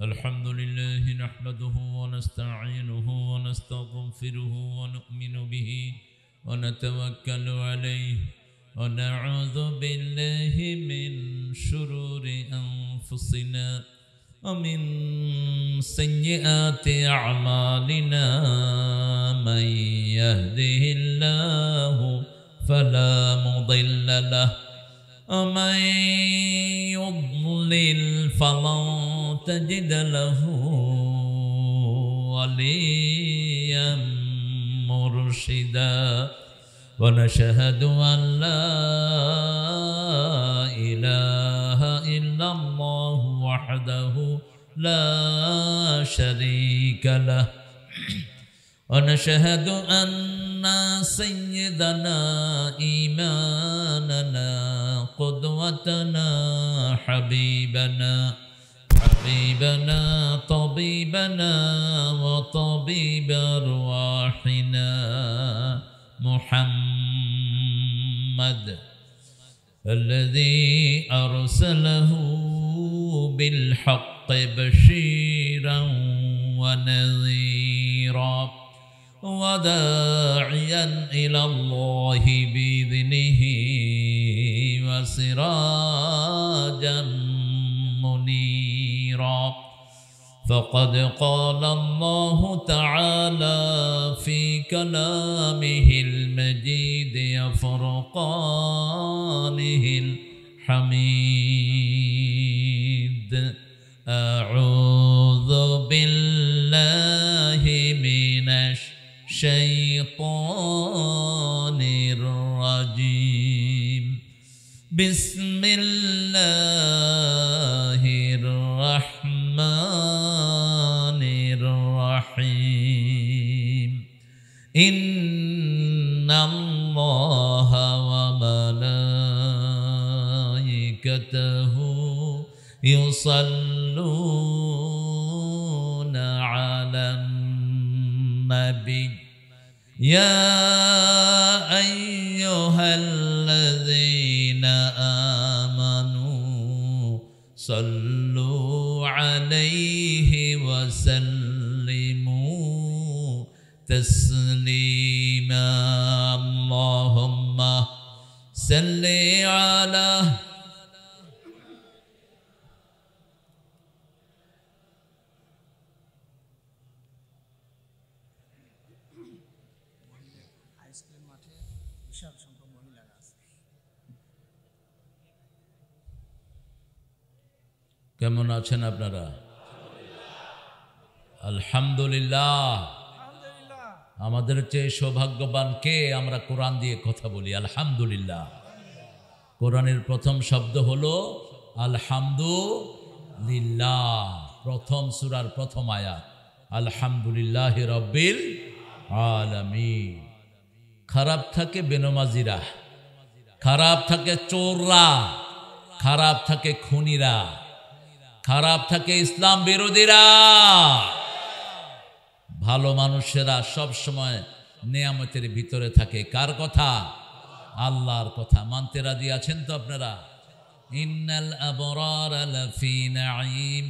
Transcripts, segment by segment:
الحمد لله نحمده ونستعينه ونستغفره ونؤمن به ونتوكل عليه ونعوذ بالله من شرور أنفسنا ومن سيئات أعمالنا من يهده الله فلا مضل له ومن يضلل فلن تجد له وليا مرشدا ونشهد أن لا إله إلا الله وحده لا شريك له ونشهد أن سيدنا إيماننا قدوتنا حبيبنا طبيبنا وطبيب أرواحنا محمد الذي أرسله بالحق بشيرا ونذيرا وداعيا إلى الله بإذنه وسراجا منيرا فقد قال الله تعالى في كلامه المجيد وفرقانه الحميد أعوذ بالله من الشيطان الرجيم بسم الله الرحمن الرحيم إن الله وملائكته يصلون على النبي يا أيها الذين آمنوا صلوا عليه وسلموا تسليما اللهم صل على কেমন আছেন আপনারা? আলহামদুলিল্লাহ। আমাদের চেয়ে সৌভাগ্যবান কে? আমরা কোরআন দিয়ে কথা বলি আলহামদুলিল্লাহ। কোরআনের প্রথম শব্দ হলো আলহামদুলিল্লাহ। প্রথম সূরার প্রথম আয়াত আলহামদুলিল্লাহি রাব্বিল আলামিন। খারাপ থাকে বেনমাজিরা, খারাপ থাকে চোররা, খারাপ থাকে খুনিরা, খারাপ থাকে ইসলাম বিরোধীরা। ভালো মানুষেরা সব সময় নিয়ামতের ভিতরে থাকে। কার কথা? আল্লাহর কথা। মানতে রাজি আছেন তো আপনারা? ইন্নাল আবরারা লাফি নাঈম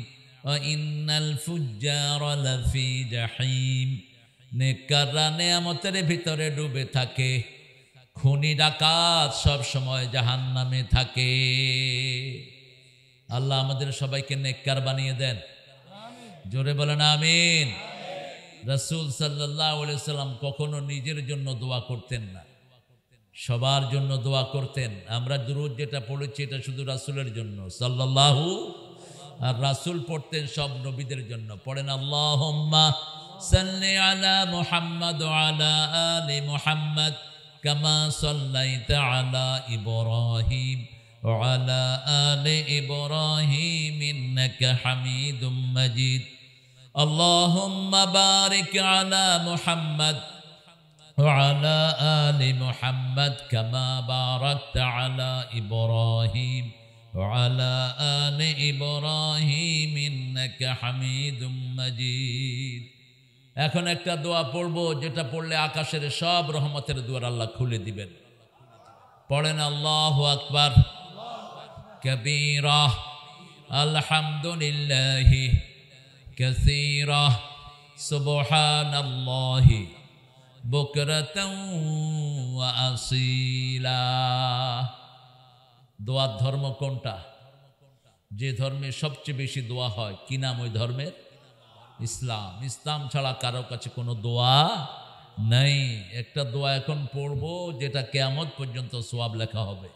ওয়া ইন্নাল ফুজ্জারা লাফি জাহিম। নেককাররা নিয়ামতের ভিতরে ডুবে থাকে, খুনি ডাকাত সব সময় জাহান্নামে থাকে। আল্লাহ আমাদের সবাইকে নেককার বানিয়ে দেন। জোরে বলেন আমিন। রাসূল সাল্লাল্লাহু আলাইহি সাল্লাম কখনো নিজের জন্য দোয়া করতেন না, সবার জন্য দোয়া করতেন। আমরা দুরূদ যেটা পড়েছি এটা শুধু রাসূলের জন্য সাল্লাল্লাহু, আর রাসূল পড়তেন সব নবীদের জন্য। পড়েন আল্লাহুম্মা সাল্লি আলা মুহাম্মাদ ওয়া আলা আলি মুহাম্মাদ কামা সাল্লাইতা আলা ইব্রাহিম وعلى آل إبراهيم إنك حميد مجيد اللهم بارك على محمد وعلى آل محمد كما باركت على إبراهيم وعلى آل إبراهيم إنك حميد مجيد এখন একটা দোয়া পড়ব যেটা পড়লে আকাশের সব রহমতের দুয়ার আল্লাহ খুলে দিবেন। পড়েন আল্লাহু আকবার কবীরা আলহামদুলিল্লাহি কাসীরা সুবহানাল্লাহি বুকরাতাও ওয়া আসীলা। দোয়ার ধর্ম কোনটা? যে ধর্মে সবচেয়ে বেশি দোয়া হয়, কি নাম ওই ধর্মের? ইসলাম। ইসলাম ছাড়া কারো কাছে কোনো দোয়া নাই। একটা দোয়া এখন পড়বো যেটা কিয়ামত পর্যন্ত সওয়াব লেখা হবে।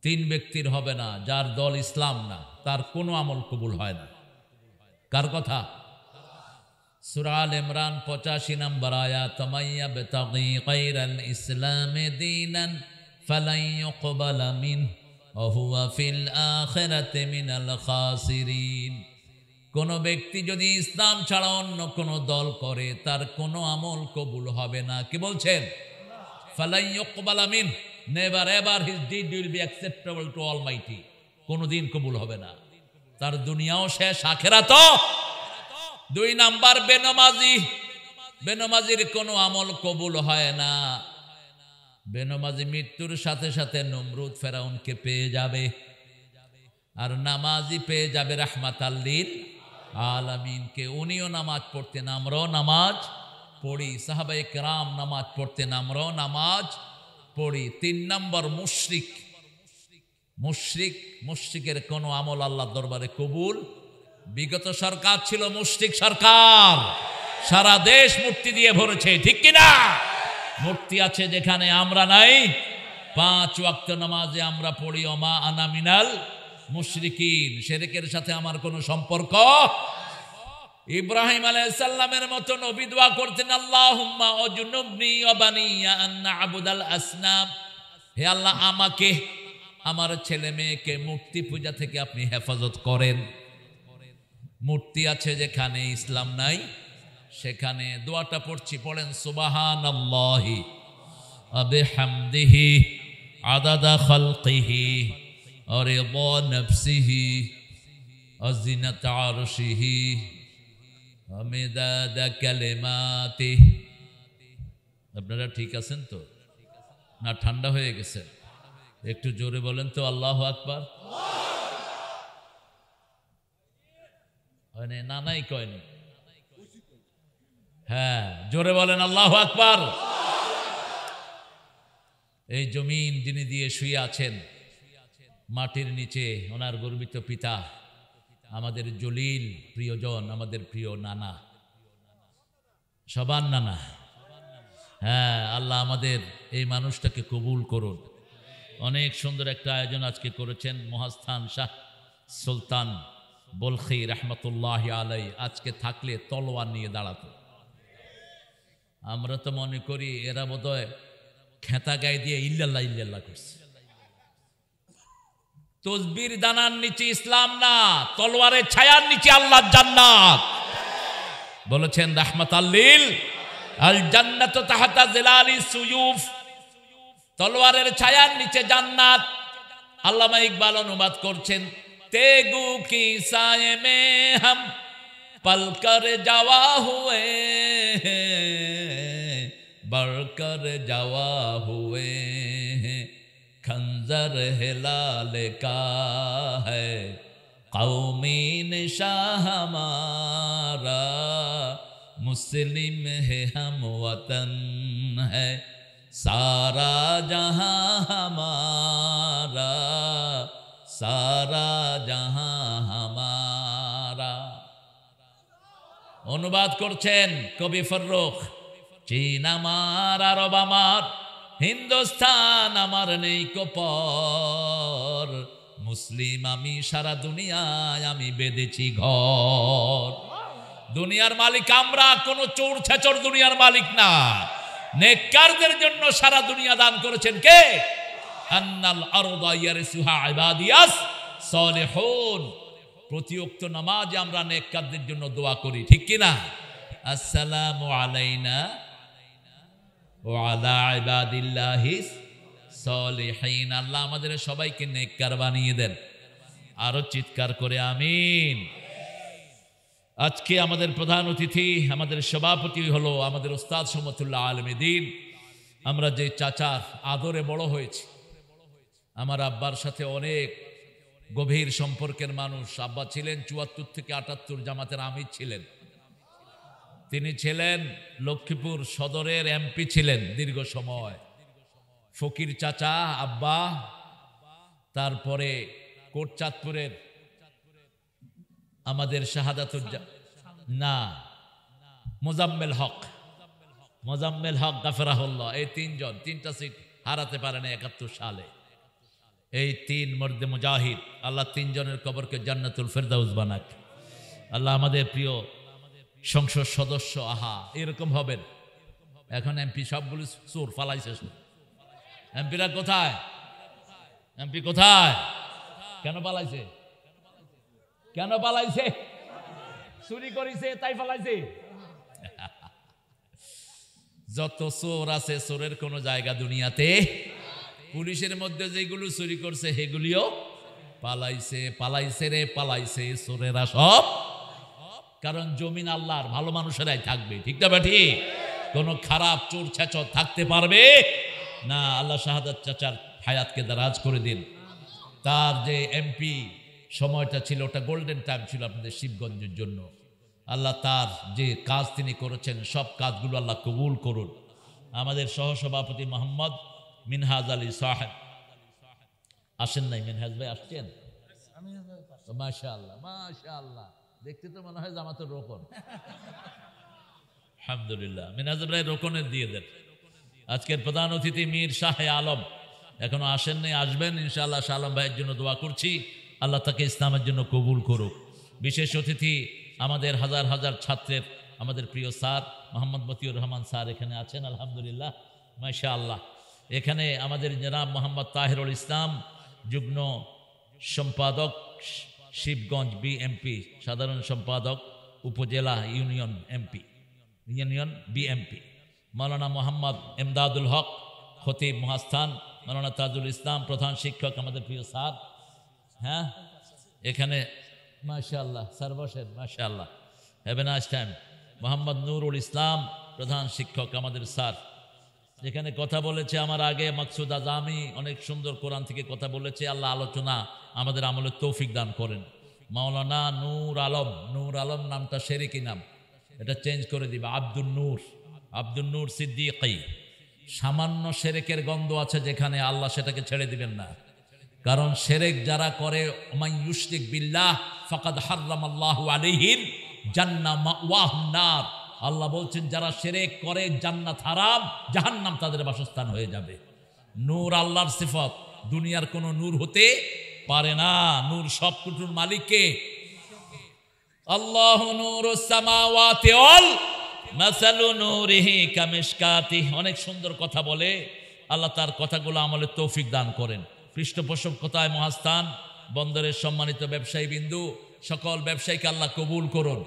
3 ব্যক্তির হবে না, যার দল ইসলাম না তার কোনো আমল কবুল হয় না। কার কথা? সূরা আল ইমরান 85 নম্বর আয়াত, মাইয়া বিতাগি গায়রাল ইসলামে দীনান ফালান ইউকবালা মিন ওয়া হুয়া ফিল আখিরাতি মিনাল খাসিরিন। কোন ব্যক্তি যদি ইসলাম ছাড়া অন্য কোন দল করে তার কোনো আমল কবুল হবে না। কি বলছেন? ফালান ইউকবালা মিন, never ever his deed will be acceptable to Almighty. কোনদিন কবুল হবে না, তার দুনিয়াও শেষ, আখিরাতও। 2 নাম্বার বেনামাজি। বেনামাজির কোনো আমল কবুল হয় না। বেনামাজি মৃত্যুর সাথে সাথে নমরুদ ফেরাউনকে পেয়ে যাবে, আর নামাজি পেয়ে যাবে রাহমাতাল লিল আলামিনকে। উনিও নামাজ পড়তেন, আমরাও নামাজ পড়ি। সাহাবায়ে কেরাম নামাজ পড়তেন, আমরাও নামাজ পড়ি। 3 নম্বর মুশরিক। মুশরিকের কোনো আমল আল্লাহর দরবারে কবুল। বিগত সরকার ছিল মুশরিক সরকার, সারা দেশ মূর্তি দিয়ে ভরেছে, ঠিক কিনা? মূর্তি আছে যেখানে আমরা নাই। 5 ওয়াক্ত নামাজে আমরা পড়ি ওমা আনা মিনাল মুশরিকিন। শিরকের সাথে আমার কোনো সম্পর্ক। ইব্রাহিম আলাইহিস সালামের মতো নবী দোয়া করতেন, আল্লাহুম্মা আজনুবনি ওয়া বানিয়া আন না'বুদাল আসনাম। হে আল্লাহ, আমাকে আমার ছেলে মেয়েকে মূর্তি পূজা থেকে আপনি হেফাজত করেন। মূর্তি আছে যেখানে, ইসলাম নাই সেখানে। দোয়াটা পড়ছি, পড়েন সুবহানাল্লাহি ওয়া বিহামদিহি আদাদা খালকিহি ওয়া রিদা নাফসিহি ওয়া জিনাতা আরশিহি ওয়া মিদাদা কালিমাতিহি। আপনারা ঠিক আছেন তো? না ঠান্ডা হয়ে গেছে? একটু জোরে বলেন তো আল্লাহু আকবার। না নাই কয়নি? হ্যাঁ, জোরে বলেন আল্লাহু আকবার। এই জমিন যিনি দিয়ে শুয়ে আছেন, মাটির নিচে ওনার গর্বিত পিতা, আমাদের জলিল প্রিয়জন, আমাদের প্রিয় নানা, সবার নানা। হ্যাঁ, আল্লাহ আমাদের এই মানুষটাকে কবুল করুন। অনেক সুন্দর একটা আয়োজন আজকে করেছেন মহাস্থান শাহ সুলতান বলখি রহমতুল্লাহ আলাই। আজকে থাকলে তলোয়ার নিয়ে দাঁড়াতো। আমরা তো মনে করি এরা বোধহয় খেতা গায়ে দিয়ে ইল্লাল্লাহ ইল্লাল্লাহ করছে। তসবির দানার নিচে ইসলাম না, তলোয়ারের ছায়ার নিচে আল্লাহর জান্নাত। বলেছেন রাহমাতাল লিল আল জান্নাতু তাহতা জিলালি সুয়ুফ। তলোয়ারের ছায়ার নিচে জান্নাত। আল্লামা ইকবাল অনুবাদ করছেন, তেগু কি সায়ে মে হাম পল কর যাওয়া হুয়ে, बढ़कर जवा हुए हैं, खंजर हिलाल का है कौमी निशा हमारा, मुस्लिम है हम वतन है सारा जहां हमारा, सारा जहां हमारा। অনুবাদ করছেন কবি ফররুখ। চীন আমার, আরব আমার, হিন্দুস্তান আমার নেই কপর, মুসলিম আমি সারা দুনিয়ায় আমি বেঁধেছি ঘর। দুনিয়ার মালিক আমরা, কোনো চোর ছেচর দুনিয়ার মালিক না। নেককারদের জন্য সারা দুনিয়া দান করেছেন কে? আন্নাল আরদা ইয়ারসুহা ইবাদিয়াস সালিহুন। প্রতি ওয়াক্ত নামাজে আমরা নেককারদের জন্য দোয়া করি, ঠিক কি না? আসসালামু আলাইনা ওয়া আলা ইবাদিল্লাহিস সালিহিন। আল্লাহ আমাদের সবাইকে নেককার বানিয়ে দেন। আরো চিৎকার করে আমিন। আজকে আমাদের প্রধান অতিথি, আমাদের সভাপতি হলো আমাদের ওস্তাদ শমতুল্লাহ আলমদ্দিন। আমরা যে চাচার আদরে বড় হয়েছি, আমার আব্বার সাথে অনেক গভীর সম্পর্কের মানুষ। আব্বা ছিলেন ৭৪ থেকে ৭৮ জামাতের আমির ছিলেন। তিনি ছিলেন লক্ষ্মীপুর সদরের এমপি ছিলেন দীর্ঘ সময়। ফকির চাচা আব্বা, তারপরে কোটচাঁদপুরের আমাদের শাহাদাতুর না মোজাম্মেল হক গাফরাহুল্লাহ, এই তিনজন ৩টা সিট হারাতে পারেন ৭১ সালে। এই ৩ মর্দে মুজাহিদ, আল্লাহ ৩ জনের কবরকে জান্নাতুল ফেরদাউস বানাক। আল্লাহ আমাদের প্রিয় সংসদ সদস্য আহা এরকম হবেন। এখন এমপি সবগুলো চোর ফালাইছে। এমপিরা কোথায়? এমপি কোথায়? কেন পালাইছে? চুরি করেছে তাই পালাইছে? যত চোর আছে, চোরের কোনো জায়গা দুনিয়াতে। পুলিশের মধ্যে যেগুলো চুরি করছে সেগুলিও পালাইছে চোরেরা সব। কারণ জমিন আল্লাহর, ভালো মানুষেরাই থাকবে, ঠিক না বেঠি? কোনো খারাপ চোর ছেচর থাকতে পারবে না। আল্লাহ শাহাদাত চাচার হায়াতকে দারাজ করে দিন। তার যে এমপি সময়টা ছিল ওটা গোল্ডেন টাইম ছিল আপনাদের শিবগঞ্জের জন্য। আল্লাহ তার যে কাজ তিনি করেছেন সব কাজগুলো আল্লাহ কবুল করুন। আমাদের সহসভাপতি মোহাম্মদ মিনহাজ আলী সাহেব আসেন নাই? মিনহাজ ভাই আসছেন? মাশাআল্লাহ, দেখতে তো মনে হয় জামাতের রোকন। আলহামদুলিল্লাহ, মিনহাজ ভাই রোকনের দিয়ে দেন। আজকের প্রধান অতিথি মীর শাহ আলম এখনো আসেন নাই, আসবেন ইনশাআল্লাহ। শাহ আলম ভাইয়ের জন্য দোয়া করছি, আল্লাহ তাকে ইসলামের জন্য কবুল করুক। বিশেষ অতিথি আমাদের হাজার হাজার ছাত্রের আমাদের প্রিয় স্যার মোহাম্মদ মতিউর রহমান স্যার এখানে আছেন, আলহামদুলিল্লাহ, মাশাআল্লাহ। এখানে আমাদের জনাব মোহাম্মদ তাহিরুল ইসলাম, যুগ্ম সম্পাদক শিবগঞ্জ বিএমপি, সাধারণ সম্পাদক উপজেলা ইউনিয়ন বিএমপি, মৌলানা মোহাম্মদ এমদাদুল হক খতিব মহাস্থান, মৌলানা তাজুল ইসলাম প্রধান শিক্ষক আমাদের প্রিয় স্যার। হ্যাঁ, এখানে মাশাআল্লাহ স্যার বসেন, মাশাআল্লাহ, have a nice time. Mohammad Nurul Islam প্রধান শিক্ষক আমাদের স্যার। যেখানে কথা বলেছে আমার আগে মাকসুদ আজামি, অনেক সুন্দর কোরআন থেকে কথা বলেছে। আল্লাহ আলোচনা আমাদের আমলের তৌফিক দান করেন। মাওলানা নূর আলম নামটা শেরিকি নাম, এটা চেঞ্জ করে দিবে, আব্দুল নূর সিদ্দিকী। সামান্য শেরেকের গন্ধ আছে যেখানে, আল্লাহ সেটাকে ছেড়ে দিবেন না। কারণ শেরেক যারা করে, মান ইউশরিক বিল্লাহ ফাকাদ হারামাল্লাহু আলাইহিল জান্নাহ মাওয়াহুন নার। আল্লাহ বলছেন যারা শিরক করে জান্নাত হারাম, জাহান্নাম তাদের বাসস্থান হয়ে যাবে। নূর আল্লাহর সিফত, দুনিয়ার কোনো নূর হতে পারে না। নূর সব কিছুর মালিক কে? আল্লাহু নূরুস সামাওয়াতি ওয়াল মাসালু নূরিহি কামিশকাতি। অনেক সুন্দর কথা বলে, আল্লাহ তার কথাগুলো আমলের তৌফিক দান করেন। পৃষ্ঠপোষকতায় মহাস্থান বন্দরের সম্মানিত ব্যবসায়ী বিন্দু, সকল ব্যবসায়ীকে আল্লাহ কবুল করুন।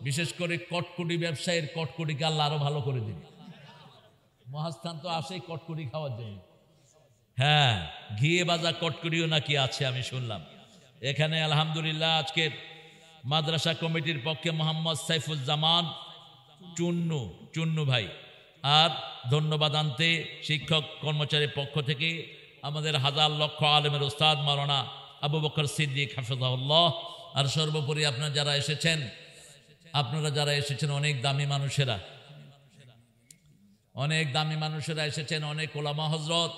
বিশেষ করে কটকুটি ব্যবসায়ীর কটকুটিকে আল্লাহ আরো ভালো করে দিন। মহাস্থান তো আসেই কটকুটি খাওয়ার জন্য। হ্যাঁ, ঘিয়ে ভাজা কটকুটিও নাকি আছে আমি শুনলাম এখানে। আলহামদুলিল্লাহ, আজকের মাদ্রাসা কমিটির পক্ষে মোহাম্মদ সাইফুজ্জামান চুন্নু ভাই, আর ধন্যবাদ আনতে শিক্ষক কর্মচারীর পক্ষ থেকে আমাদের হাজার লক্ষ আলেমের উস্তাদ মাওলানা আবু বকর সিদ্দিক হাফিজাহুল্লাহ। আর সর্বোপরি আপনারা যারা এসেছেন অনেক দামি মানুষেরা এসেছেন, অনেক ওলামা হজরত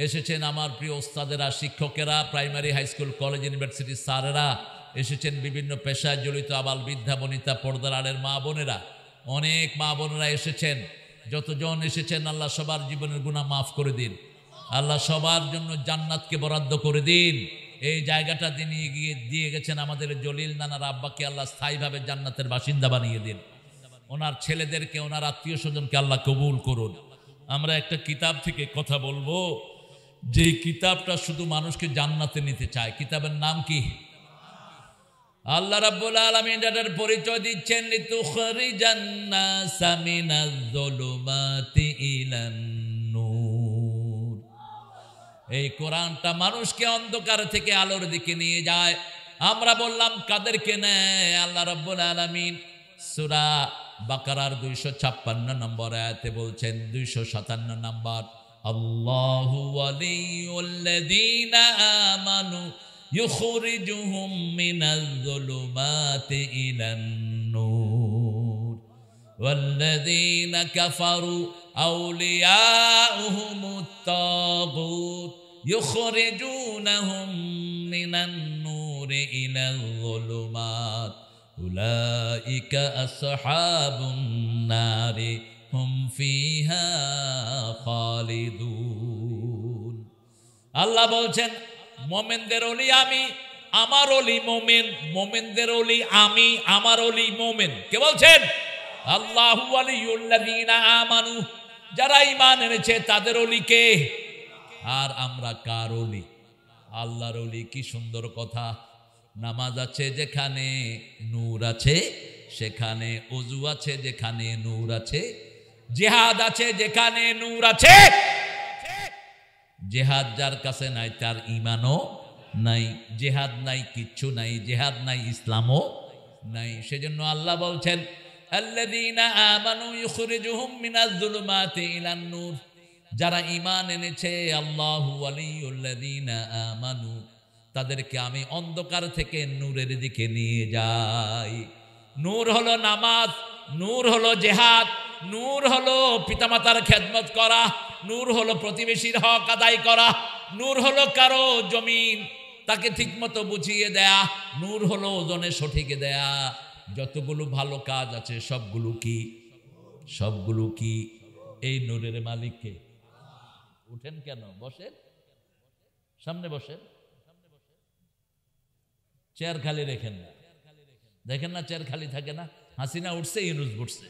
এসেছেন, আমার প্রিয় ওস্তাদেরা, শিক্ষকেরা, প্রাইমারি হাই স্কুল কলেজ ইউনিভার্সিটির স্যারেরা এসেছেন, বিভিন্ন পেশায় জড়িত আবাল বৃদ্ধা বনিতা পর্দার আড়ের মা বোনেরা, অনেক মা বোনেরা এসেছেন। যতজন এসেছেন আল্লাহ সবার জীবনের গুনাহ মাফ করে দিন, আল্লাহ সবার জন্য জান্নাতকে বরাদ্দ করে দিন। এই জায়গাটা তিনি দিয়ে গেছেন আমাদের জলিল নানার আব্বাকে, আল্লাহ স্থায়ীভাবে জান্নাতের বাসিন্দা বানিয়ে দিন। ওনার ছেলেদেরকে, ওনার আত্মীয় স্বজনকে আল্লাহ কবুল করুন। আমরা একটা কিতাব থেকে কথা বলবো, যে কিতাবটা শুধু মানুষকে জান্নাতে নিতে চায়। কিতাবের নাম কি? আল্লাহ রাব্বুল আলামিন এটার পরিচয় দিচ্ছেন, লিতুখরিজান নাসা মিনাজ যুলুমাতি ইলান নূর। এই কোরআনটা মানুষকে অন্ধকার থেকে আলোর দিকে নিয়ে যায়। আমরা বললাম কাদেরকে নেয়? আল্লাহ রাব্বুল আলামিন সূরা বাকারার 256 নম্বর আয়াতে বলছেন, 257 নম্বর, আল্লাহু ওয়ালিয়ুল্লাযীনা আমানু يخرجهم من الظلمات إلى النور والذين كفروا أولياؤهم الطاغوت يخرجونهم من النور إلى الظلمات أولئك أصحاب النار هم فيها خالدون আল্লাহ বলছেন মুমিনদের ওলি আমি, আমার ওলি মুমিন, মুমিনদের ওলি আমি, আমার ওলি মুমিন। কে বলছেন? আল্লাহু ওয়ালিউল্লাযীনা আমানু, যারা ঈমান এনেছে তাদের ওলি কে? আর আমরা কার ওলি? আল্লাহর ওলি। কি সুন্দর কথা! নামাজ আছে যেখানে নূর আছে সেখানে, ওযু আছে যেখানে নূর আছে, জিহাদ আছে যেখানে নূর আছে। জিহাদ যার কাছে নাই তার ঈমানও নাই, জিহাদ নাই কিচ্ছু নাই, জিহাদ নাই ইসলামও নাই। সেজন্য আল্লাহ বলছেন আল্লাযীনা আমানু ইখরিজুহুম মিনাজ যুলুমাতি ইলান নূর, যারা ঈমান এনেছে আল্লাহু ওয়ালিউল্লাযীনা আমানু, তাদেরকে আমি অন্ধকার থেকে নূরের দিকে নিয়ে যাই। নূর হলো নামাজ, নূর হলো জিহাদ, নূর হলো পিতামাতার খেদমত করা, নূর হলো প্রতিবেশীর হক আদায় করা, নূর হলো কারো জমিন তাকে ঠিকমতো বুঝিয়ে দেয়া, নূর হলো ওজনে সঠিক দেয়া। যতগুলো ভালো কাজ আছে সবগুলো কি? সবগুলো কি? এই নূরের মালিককে। উঠেন কেন? বসেন, সামনে বসেন। চেয়ার খালি রেখেন না, দেখেন না চেয়ার খালি থাকে না। হাসিনা উঠছে, ইউনূস উঠছে,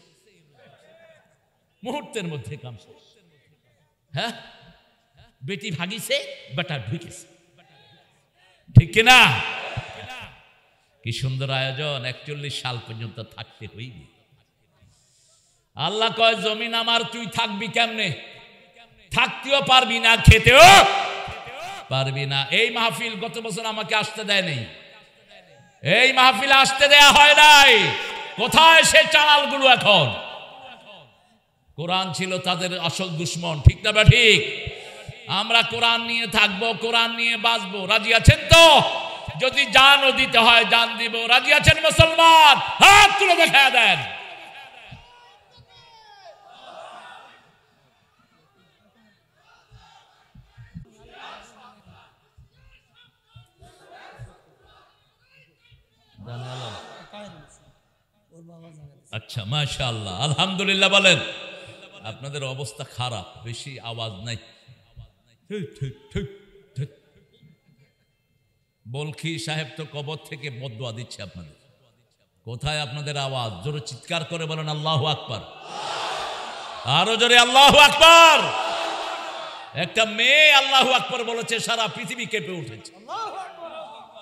মুহূর্তের মধ্যে কাম শেষ। হ্যাঁ, বেটি ভাগিছে, বেটা ঢুকেছে, ঠিক কিনা? কি সুন্দর আয়োজন! 41 সাল পর্যন্ত থাকতে হইবে। আল্লাহ কয় জমিন আমার, তুই থাকবি কেমনে? থাকতেও পারবি না, খেতেও পারবি না। এই মাহফিল গত বছর আমাকে আসতে দেয় নাই, এই মাহফিলে আসতে দেয়া হয় নাই। কোথায় সে চালালগুলো? এখন কোরআন ছিল তাদের আসল দুশ্মন, ঠিক না? ঠিক। আমরা কোরআন নিয়ে থাকবো, কোরআন নিয়ে বাঁচবো। রাজি আছেন তো? যদি জানও দিতে হয় জান দিব। রাজি আছেন মুসলমান? হাত তুলে দেখা দেন। আচ্ছা, মাশাআল্লাহ, আলহামদুলিল্লাহ বলেন। আপনাদের অবস্থা খারাপ, বেশি আওয়াজ নাই। বলখি সাহেব তো কবর থেকে বদদুয়া দিচ্ছে আপনাদের। কোথায় আপনাদের আওয়াজ? জোরে চিৎকার করে বলেন আল্লাহু আকবার। আরো জোরে আল্লাহু আকবার। একটা মেয়ে আল্লাহু আকবার বলেছে, সারা পৃথিবী কেঁপে উঠেছে।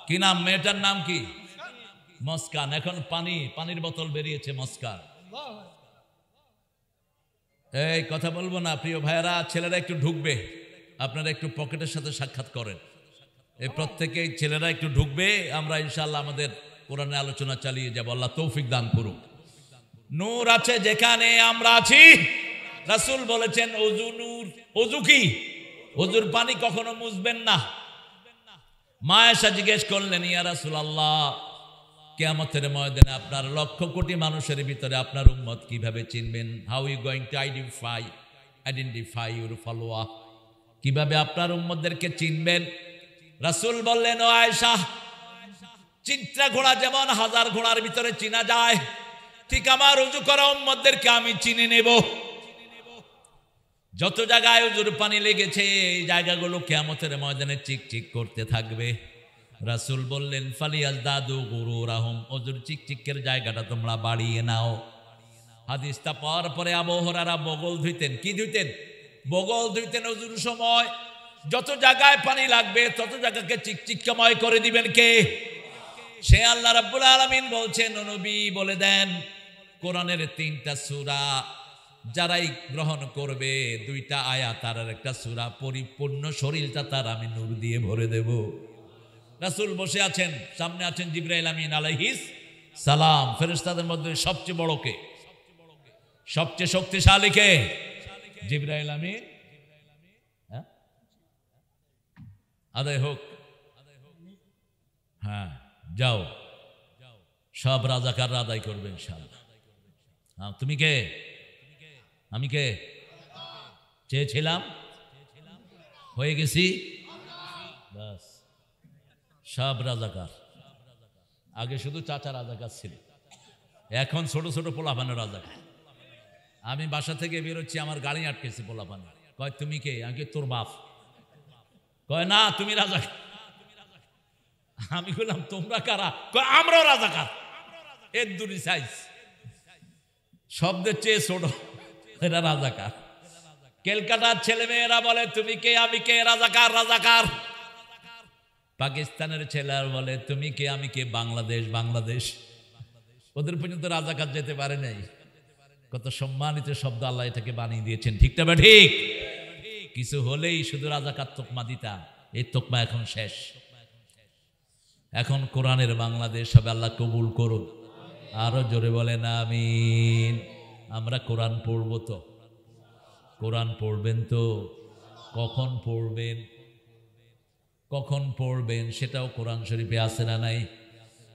কি নাম মেয়েটার? নাম কি? মস্কান। এখন পানির বোতল বেরিয়েছে মস্কান। এই কথা বলবো না প্রিয় ভাইয়েরা, ছেলেরা একটু ঢুকবে, আপনারা একটু পকেটের সাথে সাক্ষাৎ করেন। এই প্রত্যেকেই ছেলেরা একটু ঢুকবে, আমরা ইনশাআল্লাহ আমাদের কোরআনের আলোচনা চালিয়ে যাব। আল্লাহ তৌফিক দান করুক। নূর আছে যেখানে আমরা আছি। রাসূল বলেছেন ওযু নূর। ওযু কি? ওযুর পানি কখনো মুছবেন না। মা আয়েশা জিজ্ঞেস করলেন, ইয়া রাসূলুল্লাহ, কিয়ামতের ময়দানে আপনার লক্ষ কোটি মানুষের ভিতরে আপনার উম্মত কিভাবে চিনবেন? How you going to identify your follower? কিভাবে আপনার উম্মতদেরকে চিনবেন? রাসূল বললেন, ও আয়েশা, চিত্রা ঘোড়া যেমন 1000 ঘোড়ার ভিতরে চিনা যায়, ঠিক আমার ওযু করা উম্মতদেরকে আমি চিনে নেব। যত জায়গায় ওযুর পানি লেগেছে এই জায়গাগুলো কিয়ামতের ময়দানে চিকচিক করতে থাকবে। রাসূল বললেন, ফালিয়াজদাদু গুরুরাহুম, ওযুর চিকচিকের জায়গাটা তোমরা বাড়িয়ে নাও। হাদিসটা পাওয়ার পরে আবু হুরায়রা বগল ধুইতেন। কি ধুইতেন? বগল ধুইতেন ওযুর সময়। যত জায়গায় পানি লাগবে তত জায়গাকে চিকচিকময় করে দিবেন কে? সে আল্লাহ রাব্বুল আলামিন বলছেন, ও নবী বলে দেন, কোরআনের 3টা সূরা যারাই গ্রহণ করবে, 2টা আয়াত আর একটা সূরা, পরিপূর্ণ শরীরটা তার আমি নূর দিয়ে ভরে দেব। রাসূল বসে আছেন, সামনে আছেন জিবরাইল আমিন আলাইহিস সালাম। ফেরেশতাদের মধ্যে সবচেয়ে বড় কে? সবচেয়ে শক্তিশালী কে? জিবরাইল আমিন। আদায় হোক। হ্যাঁ যাও, সব রাজাকার আদায় করবে ইনশাআল্লাহ। হ্যাঁ, তুমি কে? আমি কে? চেয়েছিলাম, হয়ে গেছি, বাস সব রাজাকার। আগে শুধু চাচা রাজাকার ছিল, এখন ছোট ছোট পোলাপানের রাজাকার। আমি বাসা থেকে বেরোচ্ছি, আমার গাড়ি আটকেছে, পোলাপানে কয় তুমি কে? আমি তোর বাপ। কয় না তুমি রাজাকার। আমি বললাম তোমরা কারা? কয় আমরাও রাজাকার। এর দুটি সাইজ, শব্দের চেয়ে ছোট, এরা রাজাকার। ক্যালকাটার ছেলে মেয়েরা বলে তুমি কে? আমি কে? রাজাকার রাজাকার। পাকিস্তানের ছেলেরা বলে তুমি কে? আমি কে? বাংলাদেশ বাংলাদেশ। ওদের পর্যন্ত রাজাকার যেতে পারে নাই। কত সম্মানিত শব্দ আল্লাহ এটাকে বানিয়ে দিয়েছেন, ঠিক না ঠিক? কিছু হলেই শুধু রাজাকার তোকমা দিতাম, এই তোকমা এখন শেষ। এখন কোরআনের বাংলাদেশ হবে, আল্লাহ কবুল করুন। আরো জোরে বলেন আমিন। আমরা কোরআন পড়ব তো? কোরআন পড়বেন তো? কখন পড়বেন? কখন পড়বেন সেটাও কোরআন শরীফে আছে না নাই?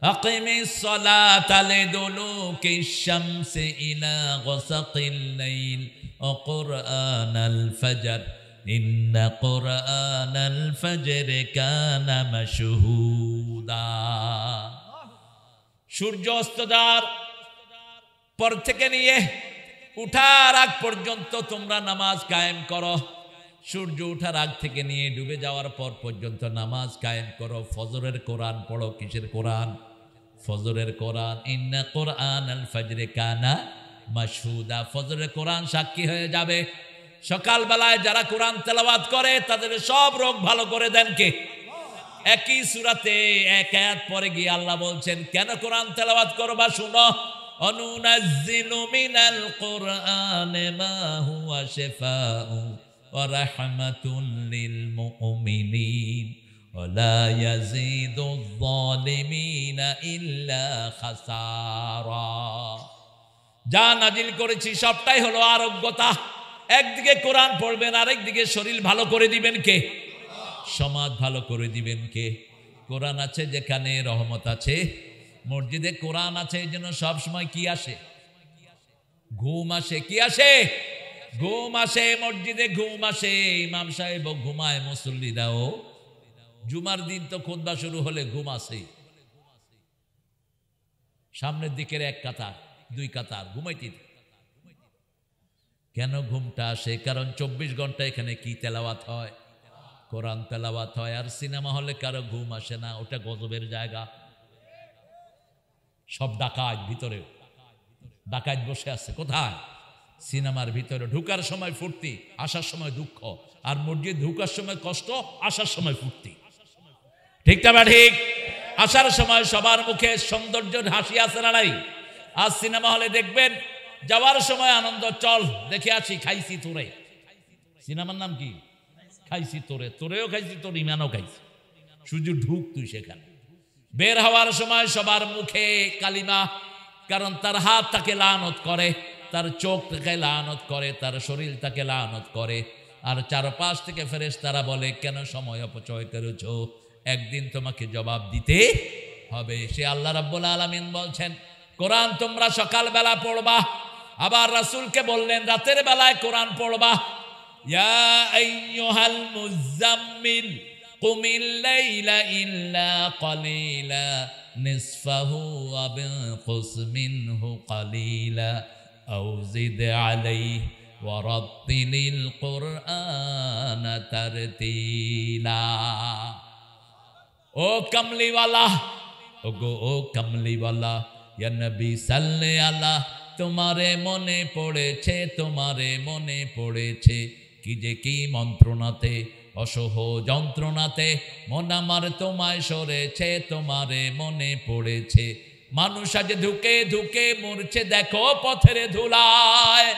আকিমিস সালাতা লিদুলুকিশ শামসি ইলা গাসাকিল লাইল ওয়া কুরআনাল ফাজর ইন্না কুরআনাল ফাজরি কানা মাশহুদা। সূর্য অস্ত যাওয়ার পর থেকে নিয়ে উঠার আগ পর্যন্ত তোমরা নামাজ কায়েম করো। সূর্য উঠার আগ থেকে নিয়ে ডুবে যাওয়ার পর পর্যন্ত নামাজ কায়েম করো। ফজরের কোরআন পড়ো। কিসের কোরআন? ফজরের কোরআন। ইন্না কুরআনাল ফাজরি কানা মাশহুদা। ফজরের কোরআন সাক্ষী হয়ে যাবে। সকালবেলায় যারা কোরআন তেলাওয়াত করে তাদের সব রোগ ভালো করে দেন কে? একই সূরাতে এক আয়াত পরে গিয়ে আল্লাহ বলছেন কেন কোরআন তেলাওয়াত করবা শুনো। অনুনাজ্জিলু মিনাল কুরআনি মা হুয়া শিফাউ ওয়া রাহমাতুল লিল মুমিনিন ওয়া লা ইয়াজিদুয যালিমিনা ইল্লা খাসারা। যা নাজিল করেছি সবটাই হলো আরোগ্যতা। একদিকে কোরআন পড়বেন, আরেকদিকে শরীর ভালো করে দিবেন কে? সমাজ ভালো করে দিবেন কে? কোরআন আছে যেখানে রহমত আছে। মসজিদে কোরআন আছে এই জন্য সবসময় কি আসে? ঘুম আসে। কি আসে? ঘুম আসে। মসজিদে ঘুম আসে। ইমাম সাহেব ঘুমায়, মুসল্লিরাও। জুমার দিন তো খুতবা শুরু হলে ঘুম আসে। সামনের দিকের এক কাতার, দুই কাতার ঘুমাইতে। কেন ঘুমটা আসে? কারণ 24 ঘন্টা এখানে কি তেলাওয়াত হয়? কোরআন তেলাওয়াত হয়। আর সিনেমা হলে কারো ঘুম আসে না, ওটা গজবের জায়গা। সব ডাকাত ভিতরে, ডাকাত বসে আছে কোথায়? সিনেমার ভিতরে। ঢুকার সময় ফুর্তি, আসার সময় দুঃখ। আর মসজিদ ঢুকার সময় কষ্ট, আসার সময় ফুর্তি। ঠিক না ঠিক? আসার সময় সবার মুখে সৌন্দর্যের হাসি আছে না নাই? আর সিনেমা হলে দেখবেন যাওয়ার সময় আনন্দ, চল দেখে আছি, খাইছি তোরে। সিনেমার নাম কি? খাইছি তোরে। তোরেও খাইছি, তোর ইমানও খাইছি। শুধু ঢুক তুই সেখানে। বের হওয়ার সময় সবার মুখে কালিমা, কারণ তার হাত তাকে লানত করে, তার চোখ তাকে লানত করে, তার শরীর তাকে লানত করে। আর চারপাশ থেকে ফেরেশতারা বলে কেন সময় অপচয় করেছ? একদিন তোমাকে জবাব দিতে হবে। সে আল্লাহ রাব্বুল আলামিন বলছেন কোরআন তোমরা সকালবেলা পড়বা। আবার রাসূলকে বললেন রাতের বেলায় কোরআন পড়বা। ইয়া আইয়ুহাল মুযাম্মিল কুমিল লাইলা ইল্লা কালিলা নিসফাহু আও ইনকুস মিনহু কালিলা আও জিদ আলাইহি ওয়া রাত্তিলিল কুরআনা তারতিলা। ও কামলিওয়ালা, ওগো ও কামলিওয়ালা, ইয়া নবী সাল্লে আলা, তোমারে মনে পড়েছে, তোমারে মনে পড়েছে কি যে কি মন্ত্রণাতে, অসহ যন্ত্রণাতে মন আমার তোমায় সরেছে, তোমারে মনে পড়েছে। মানুষ আজ ধুকে ধুকে মরছে দেখো পথের ধুলায়,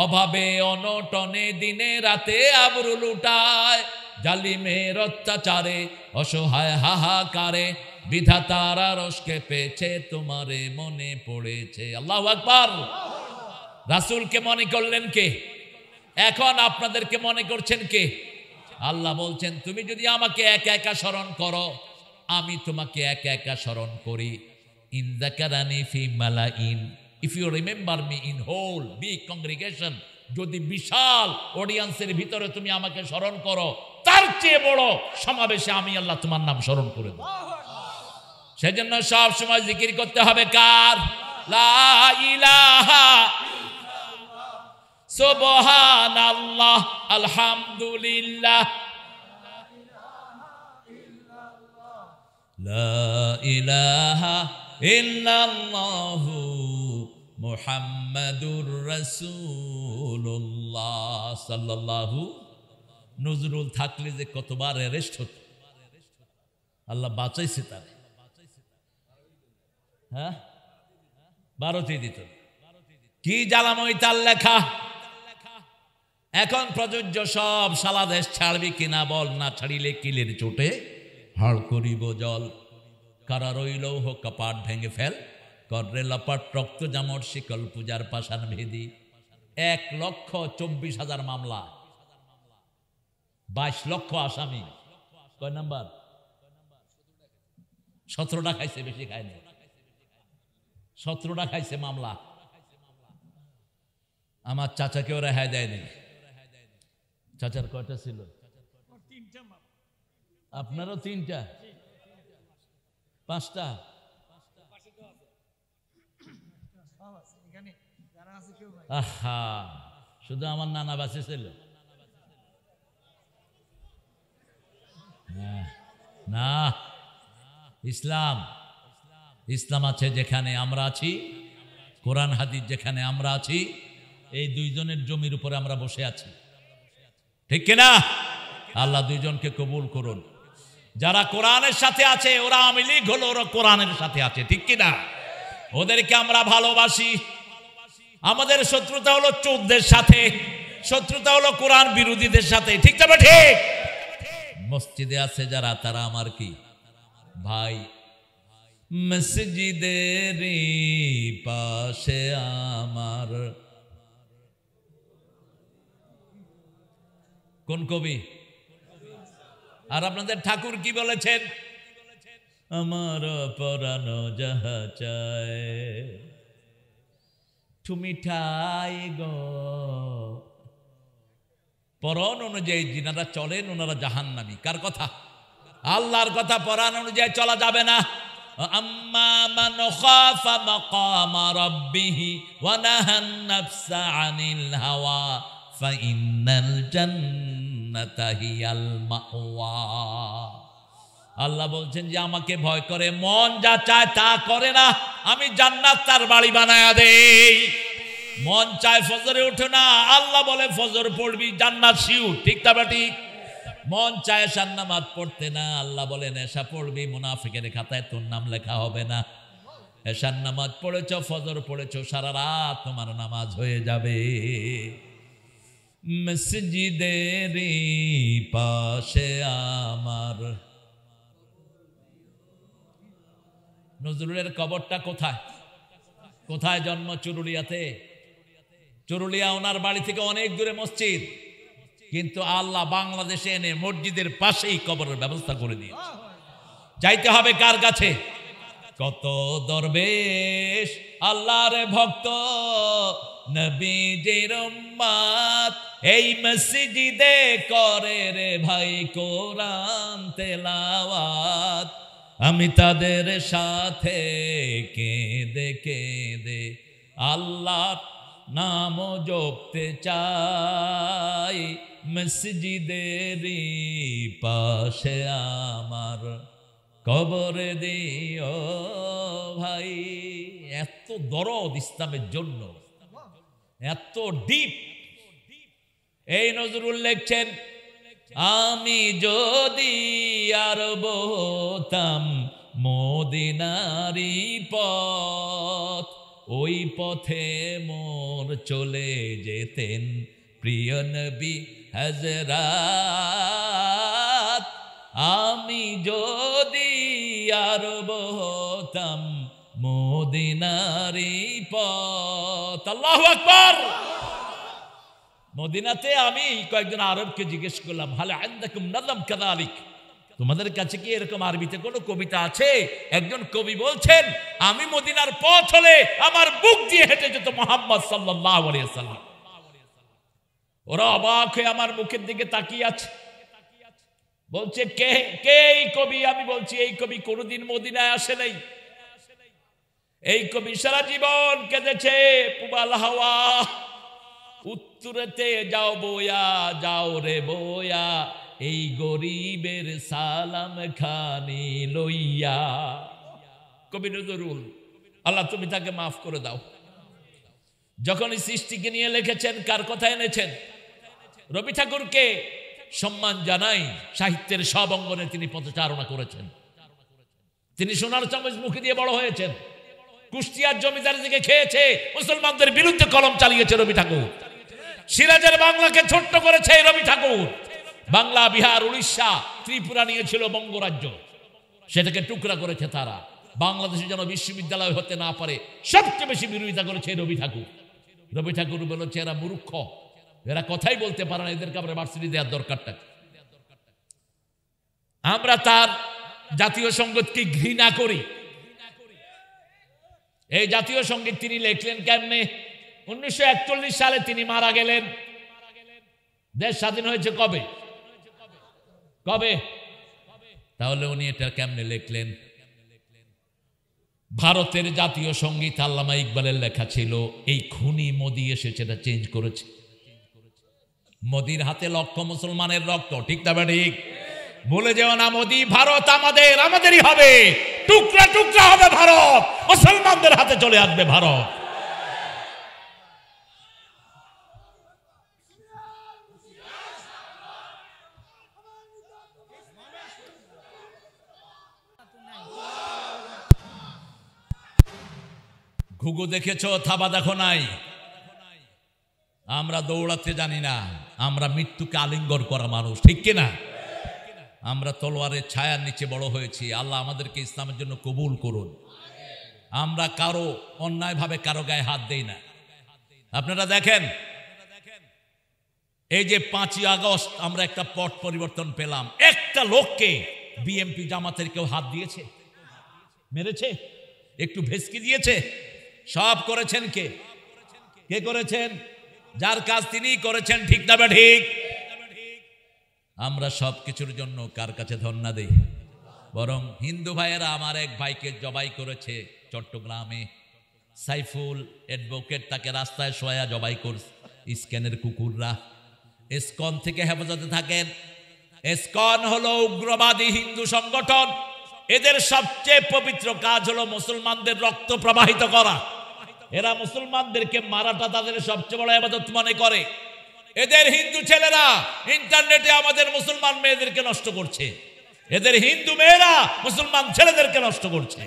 অভাবে অনটনে দিনে রাতে আবরু লুটায়, জালিমের অত্যাচারে অসহায় হাহাকারে বিধাতার আরশকে পেয়েছে, তোমারে মনে পড়েছে। আল্লাহু আকবার। রাসূলকে মনে করলেন কে? এখন আপনাদেরকে মনে করছেন কে? আল্লাহ বলছেন তুমি যদি আমাকে একা একা স্মরণ করো আমি তোমাকে একা একা স্মরণ করি। ইন যাকারানি ফি মালাইন, if you remember me in whole big congregation, যদি বিশাল অডিয়েন্সের ভিতরে তুমি আমাকে স্মরণ করো, তার চেয়ে বড় সমাবেশে আমি আল্লাহ তোমার নাম স্মরণ করে দেব। সেজন্য সব সময় জিকির করতে হবে কার? লা ইলাহা সুবহানাল্লাহ আলহামদুলিল্লাহ লা ইলাহা ইল্লাল্লাহু মুহাম্মাদুর রাসূলুল্লাহ সাল্লাল্লাহু। নজরুল থাকলে যে কতবার অ্যারেস্ট হতো, আল্লাহ বাঁচাইছে তার। হ্যাঁ, 12টি দিত। কি জ্বালাময় তার লেখা। এখন প্রযোজ্য সব, সারা দেশ ছাড়বি কিনা বল, না ছাড়িলে কিলের চোটে হাড় করিব জল। কারা রইল হোক কপাট ভেঙে ফেল, কররে লপাট রক্ত জামর শিকল পূজার পাশান ভেদি। 1,24,000 মামলা, 22 লক্ষ আসামি। কয় নাম্বার? 17টা খাইছে, বেশি খায়নি। 17টা খাইছে মামলা। আমার চাচাকেও রেহাই দেয়নি। চাচার কয়টা ছিল? আপনারও 3টা, 5টা। আহা, শুধু আমার নানা বাসে ছিল না। ইসলাম, ইসলাম আছে যেখানে আমরা আছি, কোরআন হাদিস যেখানে আমরা আছি, এই দুইজনের জমির উপরে আমরা বসে আছি, ঠিক কিনা? আল্লাহ দুইজনকে কবুল করুন। যারা কোরআনের সাথে আছে ওরা আওয়ামী লীগ হলো, ওরা কোরআনের সাথে আছে, ঠিক কিনা? ওদেরকে আমরা ভালোবাসি। আমাদের শত্রুতা হলো চোরদের সাথে, শত্রুতা হলো কোরআন বিরোধীদের সাথে, ঠিক তবে ঠিক। মসজিদে আছে যারা, তারা আমার কি ভাই। মসজিদের পাশে আমার, কোন কবি? আর আপনাদের ঠাকুর কি বলেছেন? আমার পরানো যাহা চায় তুমি ঠাই গো। পরাণ অনুযায়ী যিনারা চলেন ওনারা জাহান্নামী। কার কথা? আল্লাহর কথা। পরাণ অনুযায়ী চলা যাবে না। আম্মা মান খাফা মাকামা রাব্বিহি ওয়া নাহান নাফসা আনিল হাওয়া ফাইন্নাল জান্নাতা হিয়াল মাওয়া। আল্লাহ বলছেন যে আমাকে ভয় করে, মন যা চায় তা করে না, আমি জান্নাত তার বাড়ি বানায়া দেই। মন চায় ফজরে উঠো না, আল্লাহ বলে ফজর পড়বি, জান্নাত শিউর, ঠিক তবে ঠিক। মন চায় এশার নামাজ পড়তে না, আল্লাহ বলেন এশা পড়বি, মুনাফিকের খাতায় তোর নাম লেখা হবে না। এশার নামাজ পড়েছ, ফজর পড়েছ, সারা রাত তোমার নামাজ হয়ে যাবে। মসজিদের পাশে আমার। নজরুলের কবরটা কোথায়? কোথায় জন্ম? চুরুলিয়াতে। চুরুলিয়া ওনার বাড়ি থেকে অনেক দূরে মসজিদ, কিন্তু আল্লাহ বাংলাদেশে এনে মসজিদের পাশেই কবরের ব্যবস্থা করে দিয়েছে। চাইতে হবে কার কাছে? কত দরবেশ আল্লাহর ভক্ত নবীজির উম্মত এই মসজিদে করে রে ভাই কোরআন তেলাওয়াত। আমি তাদের সাথে কেঁদে কেঁদে আল্লাহর নাম জপতে চাই। মসজিদের পাশে আমার কবর দিও ভাই। এত দরদ ইসলামের জন্য, এত ডিপ। এই নজরুল লিখছেন, আমি যদি আরব হতাম মদিনারি পথ, ওই পথে মোর চলে যেতেন প্রিয় নবী হযরত। আমি যদি আরব হতাম মদিনারি পথ। আল্লাহু আকবার। মদিনাতে আমি কয়েকজন আরবকে জিজ্ঞেস করলাম, হালে আনদাকুম নাযাম কাযালিক, তোমাদের কাছে কি এরকম আরবিতে কোনো কবিতা আছে? একজন কবি বলছেন, আমি মদিনার পথ হলে আমার বুক দিয়ে হেঁটে যেত মুহাম্মদ সাল্লাল্লাহু আলাইহি ওয়াসাল্লাম। ওরা অবাক হয়ে আমার মুখের দিকে তাকিয়ে আছে, বলছে কে কে এই কবি? আমি বলছি এই কবি কোনোদিন মদিনায় আসে নাই। এই কবি সারা জীবন কেঁদেছে, পুবাল হাওয়া উত্তরেতে যাও বয়া, যাও রে বয়া, এই গরিবের সালাম খানি লইয়া। কবি নজরুল, আল্লাহ তুমি তাকে মাফ করে দাও। যখন সৃষ্টিকে নিয়ে লিখেছেন, কার কথা এনেছেন? রবি ঠাকুরকে সম্মান জানাই, সাহিত্যের সব অঙ্গনে তিনি পদচারণা করেছেন। তিনি সোনার চামচ মুখে দিয়ে বড় হয়েছেন, কুষ্টিয়ার জমিদার দিকে খেয়েছে, মুসলমানদের বিরুদ্ধে কলম চালিয়েছে রবি ঠাকুর। সিরাজের বাংলাকে ছোট্ট করেছে রবি ঠাকুর। বাংলা, বিহার, উড়িষ্যা, ত্রিপুরা নিয়েছিল বঙ্গরাজ্য, সেটাকে টুকরা করেছে তারা। বাংলাদেশে যেন বিশ্ববিদ্যালয় হতে না পারে সবচেয়ে বেশি বিরোধিতা করেছে রবি ঠাকুর। রবি ঠাকুর বলেছে এরা মূর্খ, এরা কথাই বলতে পারে না, এদেরকে আমরা ভার্সিটি দেওয়ার দরকারটা। আমরা তার জাতীয় সঙ্গীতকে ঘৃণা করি। এই জাতীয় সঙ্গীত তিনি লিখলেন কেমনে? 1941 সালে তিনি মারা গেলেন। দেশ স্বাধীন হয়েছে কবে? কবে? তাহলে উনি এটা কেমনে লিখলেন? ভারতের জাতীয় সঙ্গীত আল্লামা ইকবালের লেখা ছিল, এই খুনি মোদি এসে সেটা চেঞ্জ করেছে। মোদির হাতে লক্ষ মুসলমানের রক্ত, ঠিক না ঠিক? বলে যেও না মোদি, ভারত আমাদের, আমাদেরই হবে, টুকরা টুকরা হবে ভারত, মুসলমানদের হাতে চলে আসবে ভারত। ঘুঘু দেখেছো, থাবা দেখো নাই। আমরা দৌড়াতে জানি না, আমরা মৃত্যুকে আলিঙ্গন করা মানুষ, ঠিক কিনা? আমরা তলোয়ারের ছায়ার নিচে বড় হয়েছি। আল্লাহ আমাদেরকে ইসলামের জন্য কবুল করুন। আমরা কারো অন্যায়ভাবে কারো গায়ে হাত দেই না। আপনারা দেখেন, এই যে 5ই আগস্ট আমরা একটা পট পরিবর্তন পেলাম, একটা লোককে বিএমপি জামাতের কেউ হাত দিয়েছে, মেরেছে, একটু ভেসকি দিয়েছে? সব করেছেন কে? কে করেছেন? যার কাজ তিনিই করেছেন, ঠিক না ঠিক? আমরা সব কিছুর জন্য কার কাছে ধন্যা দেই? বরং হিন্দু ভাইয়েরা আমার এক ভাইকে জবাই করেছে চট্টগ্রামে। সাইফুল অ্যাডভোকেট তাকে রাস্তায় শোয়া জবাই করছে ইস্কনের কুকুররা। ইস্কন থেকে হেফাজতে থাকেন। ইস্কন হলো উগ্রবাদী হিন্দু সংগঠন। এদের সবচেয়ে পবিত্র কাজ হলো মুসলমানদের রক্ত প্রবাহিত করা। এরা মুসলমানদেরকে মারাটা তাদের সবচেয়ে বড় ইবাদত মনে করে। এদের হিন্দু ছেলেরা ইন্টারনেটে আমাদের মুসলমান মেয়েদেরকে নষ্ট করছে, এদের হিন্দু মেয়েরা মুসলমান ছেলেদেরকে নষ্ট করছে।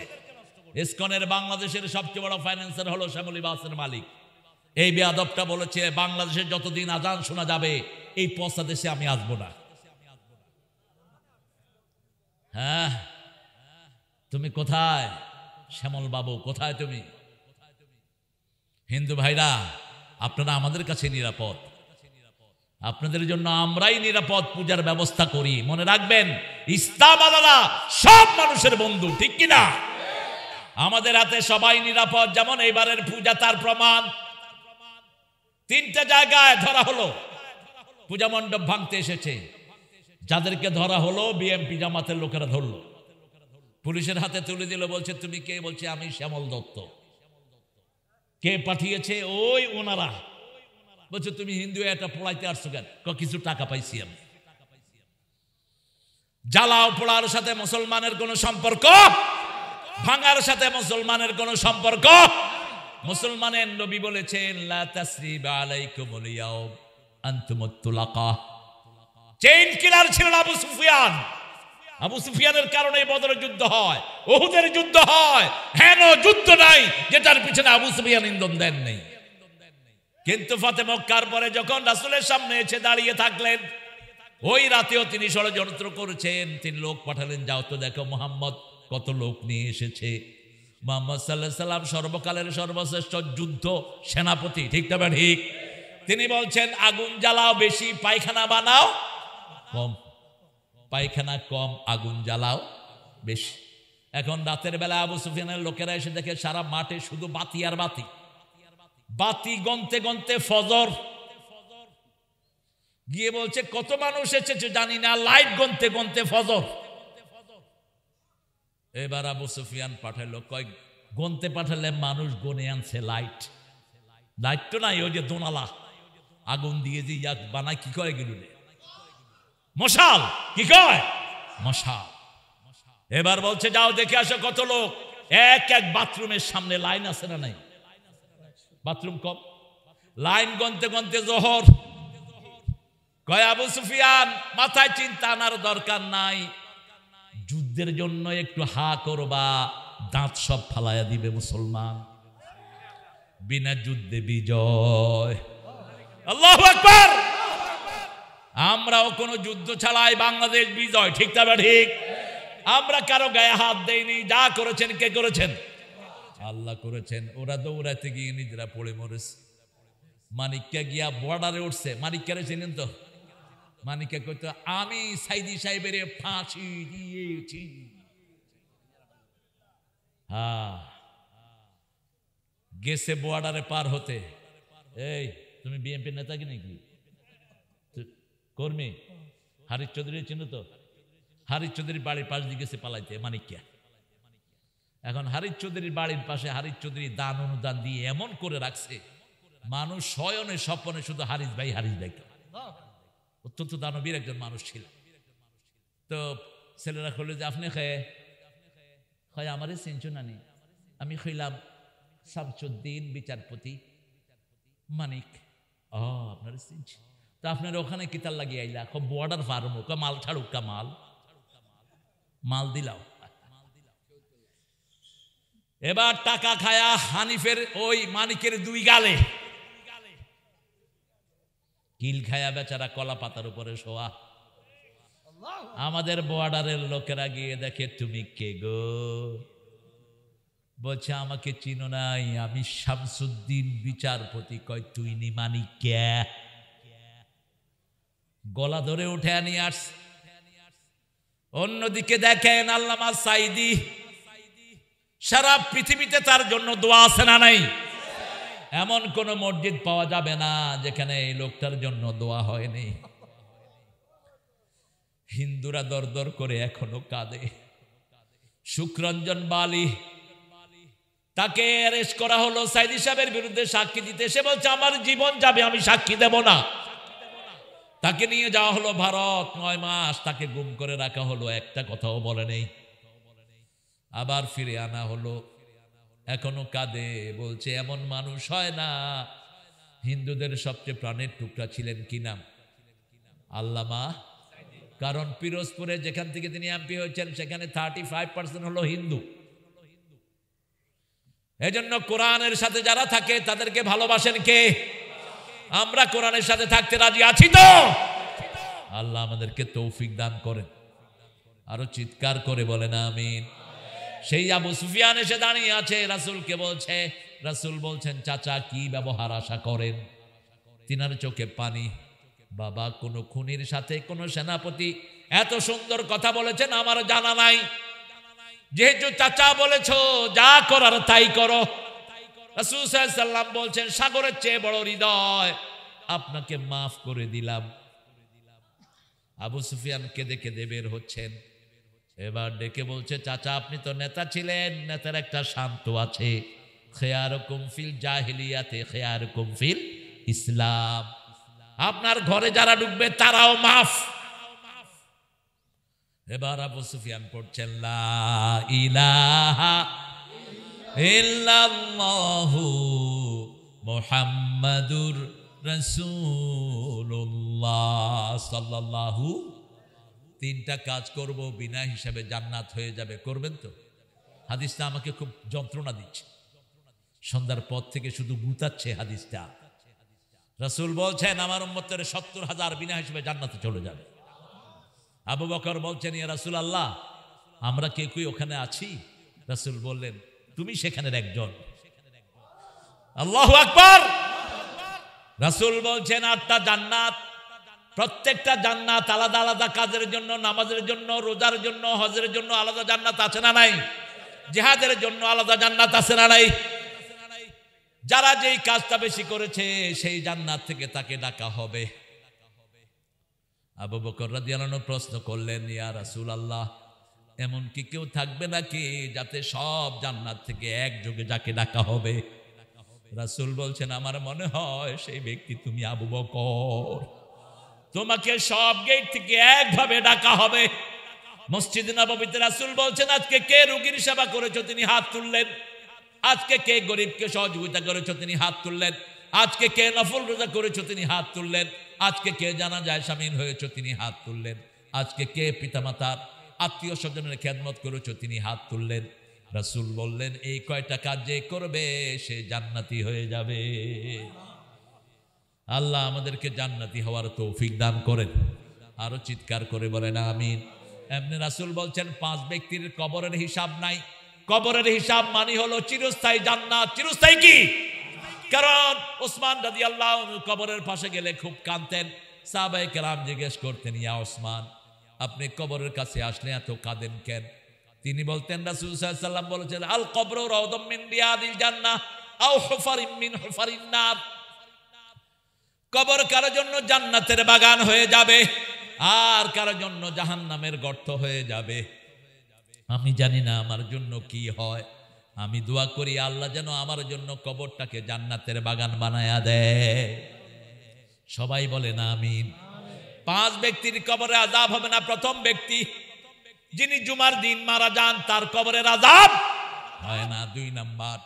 ইসকনের বাংলাদেশের সবচেয়ে বড় ফাইন্যান্সার হলো শ্যামলী বাসের মালিক। এই বেয়াদবটা বলেছে, বাংলাদেশে যতদিন আজান শোনা যাবে এই পচা দেশে আমি আসবো না। হ্যাঁ, তুমি কোথায় শ্যামল বাবু, কোথায় তুমি? হিন্দু ভাইরা, আপনারা আমাদের কাছে নিরাপদ, আপনাদের জন্য আমরাই নিরাপদ পূজার ব্যবস্থা করি। মনে রাখবেন, ইসলাম আলাদা, সব মানুষের বন্ধু, ঠিক কিনা? আমাদের হাতে সবাই নিরাপদ। যেমন এইবারের পূজা তার প্রমাণ। 3টে জায়গায় ধরা হলো, পূজা মণ্ডপ ভাঙতে এসেছে। যাদেরকে ধরা হলো বিএমপি জামাতের লোকেরা ধরলো, পুলিশের হাতে তুলে দিল। বলছে তুমি কে? বলছে আমি শ্যামল দত্ত। কে পাঠিয়েছে? ওই ওনারা। বলছে তুমি হিন্দু, এটা পড়াইতে আসছো কেন? কিছু টাকা পাইছি আমি। জ্বালাও পোড়ার সাথে মুসলমানের কোন সম্পর্ক, ভাঙার সাথে মুসলমানের কোন সম্পর্ক। মুসলমানের নবী বলেছেন, লা তাসরিবা আলাইকুমুল ইয়াউম আনতুমুত তুলাকা। চেইন কিলার ছিলেন আবু সুফিয়ান। আবু সুফিয়ানের কারণে বদরের যুদ্ধ হয়, উহুদের যুদ্ধ হয়। হেন যুদ্ধ নাই যেটার পিছনে আবু সুফিয়ান ইন্ধন দেন নেই। কিন্তু ফাতে মক্কার পরে যখন রাসূলের সামনে এসে দাঁড়িয়ে থাকলেন, ওই রাতেও তিনি ষড়যন্ত্র করেছেন। তিনি লোক পাঠালেন, যাও তো দেখো মুহাম্মদ কত লোক নিয়ে এসেছে। মুহাম্মদ সাল্লাল্লাহু আলাইহি সাল্লাম সর্বকালের সর্বশ্রেষ্ঠ যুদ্ধ সেনাপতি, ঠিক না ঠিক? তিনি বলছেন, আগুন জ্বালাও বেশি, পায়খানা বানাও কম। পায়খানা কম, আগুন জ্বালাও বেশি। এখন রাতের বেলা আবু সুফিয়ানের লোকেরা এসে দেখে সারা মাঠে শুধু বাতি আর বাতি, বাতি গনতে গনতে ফজর। গিয়ে বলছে কত মানুষ এসেছে জানি না, লাইট গনতে গনতে ফজর। এবার আবু সুফিয়ান পাঠালো, কয় গনতে পাঠালে মানুষ গনে আনছে লাইট। লাইট তো নাই, ওই যে দোনালা আগুন দিয়ে যে বানায়, কি করে গেল মশাল, কি কয় মশাল। এবার বলছে যাও দেখে আসো কত লোক। এক এক বাথরুমের সামনে লাইন আছে না নাই, বাথরুম কম, লাইন গনতে গনতে জোহর। কয় আবু সুফিয়ান মাথায় চিন্তা আনার দরকার নাই, যুদ্ধের জন্য একটু হা করবা, দাঁত সব ফালাইয়া দিবে মুসলমান। বিনা যুদ্ধে বিজয়। আল্লাহু আকবার। আমরাও কোনো যুদ্ধ ছাড়াই বাংলাদেশ বিজয়, ঠিক তবে ঠিক। আমরা কারো গায়ে হাত দেইনি, যা করেছেন কে করেছেন? আল্লাহ করেছেন। ওরা দৌড়াইতে গিয়ে নিজেরা পড়ে মরেছে। মানিককে গিয়া বর্ডারে উঠছে, মানিককে চিনেন তো? মানিককে কইতো আমি সাইদি সাহেবের ফাঁসি দিয়েছি। হ্যাঁ, গেছে বর্ডারে পার হতে। এই তুমি বিএনপি নেতা কি নাকি কর্মী? হারিস চৌধুরী চিনো তো? হারিস চৌধুরীর বাড়ির পাশ দিয়ে গেছে পালাইতে মানিককে। এখন হারিস চৌধুরীর বাড়ির পাশে হারিস চৌধুরী দান অনুদান দিয়ে এমন করে রাখছে, মানুষ শয়নে স্বপনে শুধু হারিস ভাই হারিস ভাই। অত্যন্ত দানবীর একজন মানুষ ছিল। তো ছেলেরা কইল যে আপনি হয় আমারে চিনছো নানি? আমি কইলাম শামসুদ্দিন বিচারপতি মানিক। ও আপনারা চিনছি, তো আপনারা ওখানে কিতার লাগিয়ে আইলা? বর্ডার ফার্ম মাল ছাড়ুকা, মাল মাল দিলাও। এবার টাকা খায়া হানিফের ওই মানিকের দুই গালে কিল খায়া বেচারা কলা পাতার উপরে শোয়া। আমাদের বর্ডারের লোকেরা গিয়ে দেখে তুমি কে গো? বলছে আমাকে চিনো নাই, আমি শামসুদ্দিন বিচারপতি। কয় তুই নি মানিক কে? গলা ধরে উঠে নিয়ে আস। অন্যদিকে দেখেন আল্লামা সাইদি, সারা পৃথিবীতে তার জন্য দোয়া আছে না নাই? এমন কোন মসজিদ পাওয়া যাবে না যেখানে এই লোকটার জন্য দোয়া হয়নি। হিন্দুরা দর দর করে এখনো কাঁদে। শুকরঞ্জন বালি, তাকে অ্যারেস্ট করা হলো সাইদি সাহেবের বিরুদ্ধে সাক্ষী দিতে। সে বলছে আমার জীবন যাবে, আমি সাক্ষী দেব না। তাকে নিয়ে যাওয়া হলো ভারত, 9 মাস তাকে গুম করে রাখা হলো, একটা কথাও বলে নেই। আবার ফিরে আনা হলো, এখনো কাঁদে। বলছে এমন মানুষ হয় না। হিন্দুদের সবচেয়ে প্রাণের টুকরা ছিলেন কি নাম? আল্লামা। কারণ পিরোজপুরে যেখান থেকে তিনি এমপি হয়েছেন সেখানে 35% হলো হিন্দু। এজন্য কোরআনের সাথে যারা থাকে তাদেরকে ভালোবাসেন কে? আমরা কোরআনের সাথে থাকতে রাজি আছি তো? আল্লাহ আমাদেরকে তৌফিক দান করেন। আরো চিৎকার করে বলেন আমিন। সেই আবু সুফিয়ান এসে দাঁড়িয়ে আছে, রাসূলকে বলছে। রাসূল বলছেন চাচা কি ব্যবহার আশা করেন? তিনার চোখে পানি। বাবা কোন খুনির সাথে কোন সেনাপতি এত সুন্দর কথা বলেছেন আমার জানা নাই। যেহেতু চাচা বলেছো যা করার তাই করো। রাসূল সাল্লাল্লাহু আলাইহি ওয়াসাল্লাম বলছেন সাগরের চেয়ে বড় হৃদয়, আপনাকে মাফ করে দিলাম। আবু সুফিয়ান কেঁদে কেঁদে বের হচ্ছেন। এবার ডেকে বলছে চাচা আপনি তো নেতা ছিলেন, নেতার একটা শান্ত আছে, খেয়ারকুম ফিল জাহিলিয়াতে খেয়ারকুম ফিল ইসলাম। আপনার ঘরে যারা ঢুকবে তারাও মাফ। এবার আবু সুফিয়ান পড়ছেন লা ইলাহা ইল্লাল্লাহু মুহাম্মাদুর রাসূলুল্লাহ সাল্লাল্লাহু। 3টা কাজ করব, বিনা হিসাবে জান্নাত হয়ে যাবে। করবেন তো? হাদিসটা আমাকে খুব যন্ত্রণা দিচ্ছে, সন্ধ্যার পর থেকে শুধু গুতাচ্ছে হাদিসটা। রাসূল বলছেন আমার উম্মতের 70,000 বিনা হিসাবে জান্নাতে চলে যাবে। আবু বকর বলছেন ইয়া রাসূলুল্লাহ আমরা কে কই ওখানে আছি? রাসূল বললেন তুমি সেখানের একজন। আল্লাহু আকবার। রাসূল বলছেন 8টা জান্নাত, প্রত্যেকটা জান্নাত আলাদা আলাদা কাজের জন্য, নামাজের জন্য, রোজার জন্য, হজের জন্য আলাদা জান্নাত আছে না নাই? জিহাদের জন্য আলাদা জান্নাত আছে না নাই? যারা যেই কাজটা বেশি করেছে সেই জান্নাত থেকে তাকে ডাকা হবে। আবু বকর রাদিয়াল্লাহু আনহু প্রশ্ন করলেন, ইয়া রাসূলুল্লাহ, এমন কি কেউ থাকবে নাকি যাতে সব জান্নাত থেকে একযোগে যাকে ডাকা হবে? রাসূল বলছেন, আমার মনে হয় সেই ব্যক্তি তুমি আবু বকর। তোমাকে সব গেট থেকে একভাবে ডাকা হবে। মসজিদ নববীতে রাসূল বলছেন, আজকে কে রোগীর সেবা করেছো? তিনি হাত তুললেন। আজকে কে গরিবকে সহযোগিতা করেছো? তিনি হাত তুললেন। আজকে কে নফল রোজা করেছো? তিনি হাত তুললেন। আজকে কে জানাজায় শামিল হয়েছো? তিনি হাত তুললেন। আজকে কে পিতামাতার আত্মীয় স্বজনের খেদমত করেছো? তিনি হাত তুললেন। রাসূল বললেন, এই কয়টা কাজ যে করবে সে জান্নাতি হয়ে যাবে। আল্লাহ আমাদেরকে জান্নাতি হওয়ার তৌফিক দান করেন। আরো চিৎকার করে বলেন আমিন। এমনি রাসূল বলছেন, 5 ব্যক্তির কবরের হিসাব নাই। কবরের হিসাব মানে হলো চিরস্থায়ী জান্নাত। চিরস্থায়ী কি? কারণ ওসমান রাদিয়াল্লাহু আনহু কবরের পাশে গেলে খুব কাঁদতেন। সাহাবায়ে কেরাম জিজ্ঞেস করতেন, ইয়া ওসমান, আপনি কবরের কাছে আসলে এত কাঁদেন কেন? তিনি বলতেন, রাসূল সাল্লাল্লাহু আলাইহি ওয়াসাল্লাম বলেছেন, আল কবরু রাউদাম মিন রিয়াদিল জান্নাহ আও হুফারিম মিন হুফারিন নার। কবর কারোর জন্য জান্নাতের বাগান হয়ে যাবে, আর কারোর জন্য জাহান্নামের গর্ত হয়ে যাবে। আমি জানি না আমার জন্য কি হয়। আমি দোয়া করি আল্লাহ যেন আমার জন্য কবরটাকে জান্নাতের বাগান বানায়া দেয়। সবাই বলেন আমিন। 5 ব্যক্তির কবরে আযাব হবে না। প্রথম ব্যক্তি যিনি জুমার দিন মারা যান, তার কবরের আযাব হয় না। 2 নাম্বার,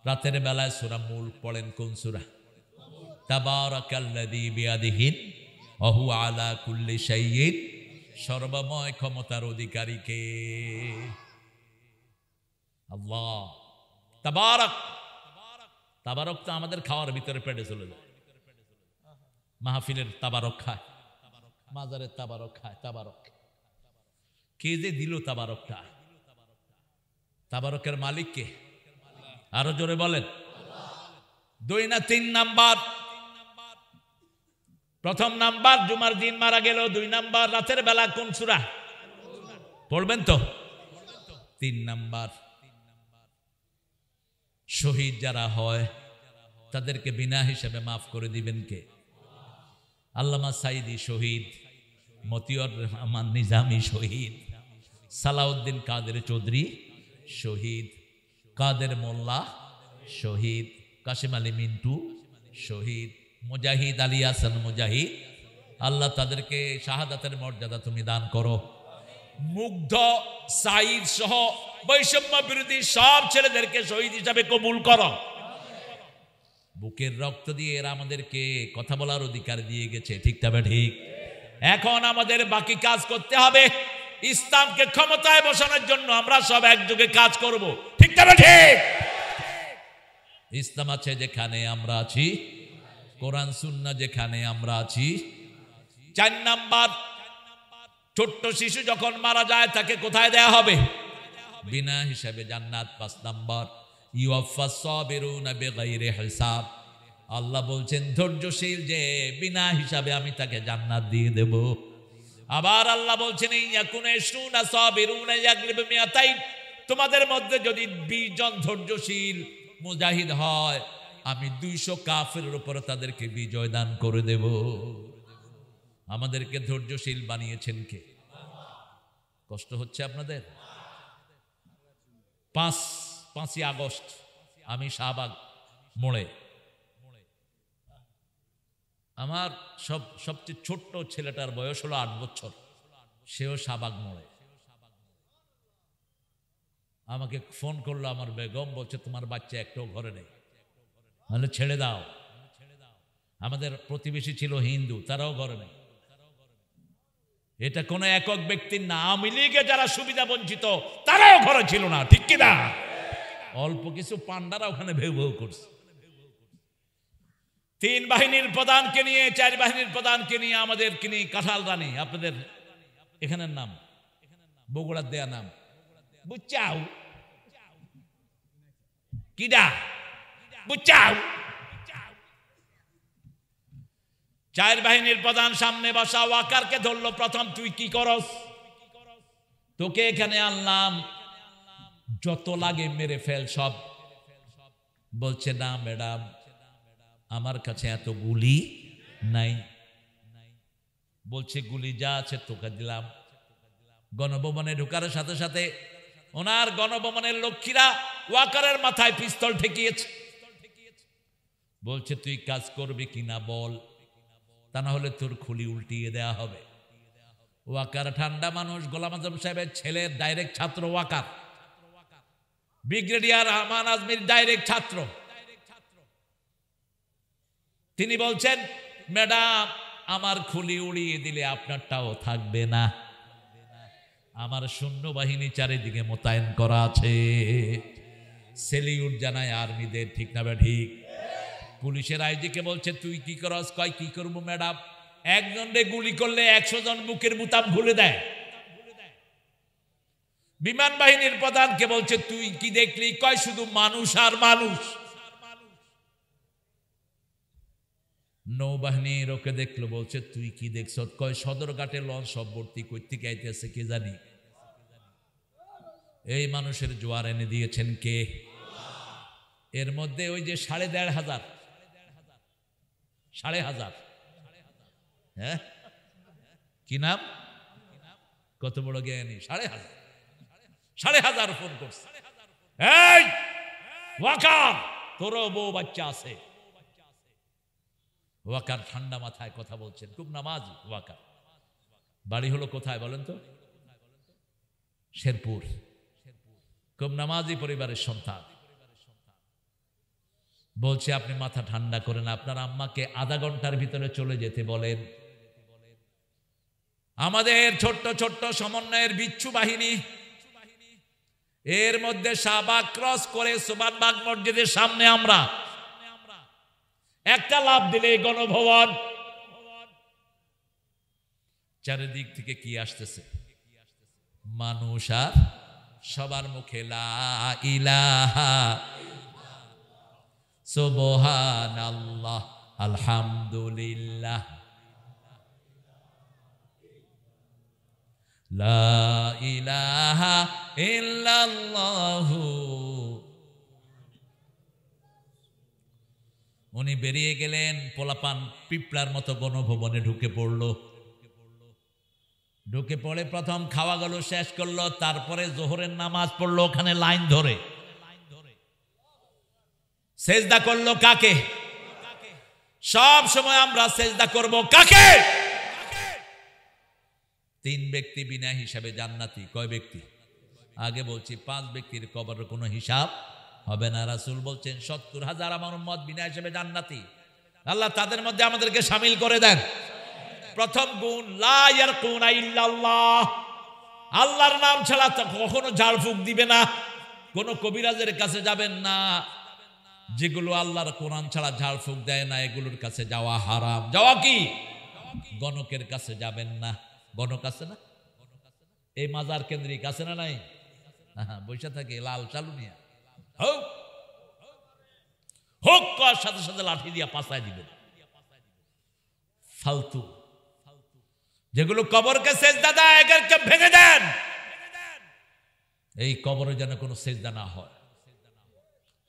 রাতের বেলায় সূরা মুলক পড়েন। কোন সূরা? তাবারাকাল্লাযী বিয়াদিহি ওয়া হুয়া আলা কুল্লি শাইইন। সর্বময় ক্ষমতার অধিকারী কে? আল্লাহ। তাবারাক। তাবারক তো আমাদের খাওয়ার ভিতরে পেটে চলে যায়। মাহফিলের তাবারক খায়, মাজারের তাবারক খায়। তাবারক কে যে দিল তাবারকটা? তাবারকের মালিক কে? আরো জোরে বলেন। 2 না 3 নাম্বার? প্রথম নাম্বার জুমার দিন মারা গেল। 2 নাম্বার রাতের বেলা কোন সূরা পড়বেন তো? 3 নাম্বার শহীদ যারা হয় তাদেরকে বিনা হিসাবে মাফ করে দিবেন কে? আল্লামা সাইদি শহীদ, মতিউর রহমান নিজামী শহীদ, সালাউদ্দিন কাদের চৌধুরী শহীদ, কাদের মোল্লা শহীদ, কাশিম আলী মিন্টু শহীদ, মুজাহিদ আলী হাসান মুজাহিদ। আল্লাহ তাদেরকে শাহাদাতের মর্যাদা তুমি দান করো। মুগ্ধ, সাইদ সহ বৈষম্য বিরোধী সব ছেলেদেরকে শহীদ হিসাবে কবুল করো। বুকের রক্ত দিয়ে এরা আমাদেরকে কথা বলার অধিকার দিয়ে গেছে, ঠিক তবে ঠিক। এখন আমাদের বাকি কাজ করতে হবে। ইসলামকে ক্ষমতায় বসানোর জন্য আমরা সব একযোগে কাজ করব, ঠিক তবে ঠিক। ইসলাম আছে যেখানে আমরা আছি, কোরআন সুন্নাহ যেখানে আমরা আছি। 4 নাম্বার, ছোট্ট শিশু যখন মারা যায় তাকে কোথায় দেয়া হবে? বিনা হিসাবে জান্নাত। 5 নাম্বার, ইউওয়াফাস সাবিরুনা বিগাইরি হিসাব। আল্লাহ বলছেন ধৈর্যশীল যে বিনা হিসাবে আমি তাকে জান্নাত দিয়ে দেব। আবার আল্লাহ বলছেন, ইয়াকুনা ইশরুনা সাবিরুনা ইয়াগলিবু মিয়াতাইন। তোমাদের মধ্যে যদি 20 জন ধৈর্যশীল মুজাহিদ হয়, আমি 200 কাফেরের উপর তাদেরকে বিজয় দান করে দেব। আমাদেরকে ধৈর্যশীল বানিয়েছেন কে? কষ্ট হচ্ছে আপনাদের? 5ই আগস্ট আমি শাহবাগ মোড়ে, আমার সবচেয়ে ছোট্ট ছেলেটার বয়স হলো 8 বছর, সেও শাহবাগ মোড়ে। আমাকে ফোন করলো আমার বেগম, বলছে তোমার বাচ্চা একটাও ঘরে নেই, মানে ছেড়ে দাও। আমাদের প্রতিবেশী ছিল হিন্দু, তারাও ঘরে নেই। এটা কোনো একক ব্যক্তির না, আওয়ামী লীগে যারা সুবিধা বঞ্চিত তারাও ঘরে ছিল না, ঠিক কিনা? অল্প কিছু পান্ডারা ওখানে ভেউ ভেউ করছে। 3 বাহিনীর প্রধানকে নিয়ে, 4 বাহিনীর প্রধানকে নিয়ে, আমাদেরকে নিয়ে, কাঁঠাল রানী, আপনাদের এখানের নাম, বগুড়ার দেয়া নাম, বুচাও কিডা বুচাও, চার বাহিনীর প্রধান সামনে বসা, ওয়াকারকে ধরলো। প্রথম, তুই কি করস? তোকে এখানে আনলাম, যত লাগে মেরে ফেল সব। বলছে, না ম্যাডাম, আমার কাছে এত গুলি নাই। বলছে, গুলি যা আছে তোকে দিলাম। গণভবনে ঢোকার সাথে সাথে ওনার গণভবনের লক্ষ্মীরা ওয়াকারের মাথায় পিস্তল ঠেকিয়েছে। বলছে, তুই কাজ করবি কিনা বল, তা না হলে তোর খুলি উল্টিয়ে দেয়া হবে। ওয়াকার ঠান্ডা মানুষ, গোলাম আজম সাহেবের ছেলের ডাইরেক্ট ছাত্র ওয়াকার, ব্রিগেডিয়ার রহমান আজমির ডাইরেক্ট ছাত্র। তিনি বলছেন, ম্যাডাম, আমার খুলি উড়িয়ে দিলে আপনারটাও থাকবে না। আমার সৈন্যবাহিনী চারিদিকে মোতায়েন করা আছে, সেলিউট জানায় আর্মিদের, ঠিক না ঠিক? পুলিশের আইজিকে বলছে, তুই কি করস? কয়, কি করবো ম্যাডাম, একজনরে গুলি করলে 100 জন বুকের বুতাম খুলে দেয়। বিমান বাহিনীর প্রধানকে বলছে, তুই কি দেখলি? কয়, শুধু মানুষ আর মানুষ। নৌবাহিনীর ওকে দেখলো, বলছে, তুই কি দেখছ? কয়, সদরঘাটে লঞ্চ সব ভর্তি, কই থেকে আইতেছে কে জানি। এই মানুষের জোয়ার এনে দিয়েছেন কে? এর মধ্যে ওই যে 1,500, 1,500, হ্যাঁ, কি নাম, কত বড় জ্ঞানী, 1,500 ফোন করছে, এই ওয়াকার, তোরও বউ বাচ্চা আছে। ওয়াকার ঠান্ডা মাথায় কথা বলছেন, খুব নামাজি ওয়াকার। বাড়ি হলো কোথায় বলেন তো? শেরপুর। খুব নামাজি পরিবারের সন্তান। বলছে, আপনি মাথা ঠান্ডা করেন, আপনার আম্মাকে আধা ঘন্টার ভিতরে চলে যেতে বলেন। আমাদের ছোট্ট ছোট্ট সমন্বয়ের বিচ্ছু বাহিনী এর মধ্যে শাহবাগ ক্রস করে সুবানবাগ মসজিদের সামনে আমরা একটা লাভ দিলে গণভবন, চারিদিক থেকে কি আসতেছে? মানুষ, আর সবার মুখে লা ইলাহা সুবহানাল্লাহ আলহামদুলিল্লাহ লা ইলাহা ইল্লাল্লাহু। উনি বেরিয়ে গেলেন, পোলাপান পিঁপড়ার মতো গণভবনে ঢুকে পড়লো। ঢুকে পড়ে প্রথম খাওয়া গেল, শেষ করলো, তারপরে জোহরের নামাজ পড়লো ওখানে লাইন ধরে। সেজদা করলো কাকে? সব সময় আমরা সেজদা করব কাকে? 3 ব্যক্তি বিনা হিসাবে জান্নাতি। কয় ব্যক্তি? আগে বলছি 5 ব্যক্তির কবরের কোনো হিসাব হবে না। রাসূল বলছেন 70,000 আমার উম্মত বিনা হিসাবে জান্নাতি। আল্লাহ তাদের মধ্যে আমাদেরকে শামিল করে দেন। প্রথম গুণ, লা ইয়ারকুনা ইল্লাল্লাহ, আল্লাহর নাম ছাড়া কখনো ঝাড়ফুঁক দিবে না। কোন কবিরাজের কাছে যাবেন না, যেগুলো আল্লাহর কোরআন ছাড়া ঝাড়ফুঁক দেয় না, এগুলোর কাছে যাওয়া হারাম। যাওয়া কি? গণকের কাছে যাবেন না। গণক আছে না, এই মাজার কেন্দ্রিক আছে না নাই? বৈশা থাকে লাল চালু নিয়া, হোক হোক কর সাথে সাথে লাঠি দিয়া পাশায় দিবেন। ফালতু যেগুলো কবরকে সেজদা দেয়, এদেরকে ভেঙে দেন। এই কবরে যেন কোনো সেজদা না হয়।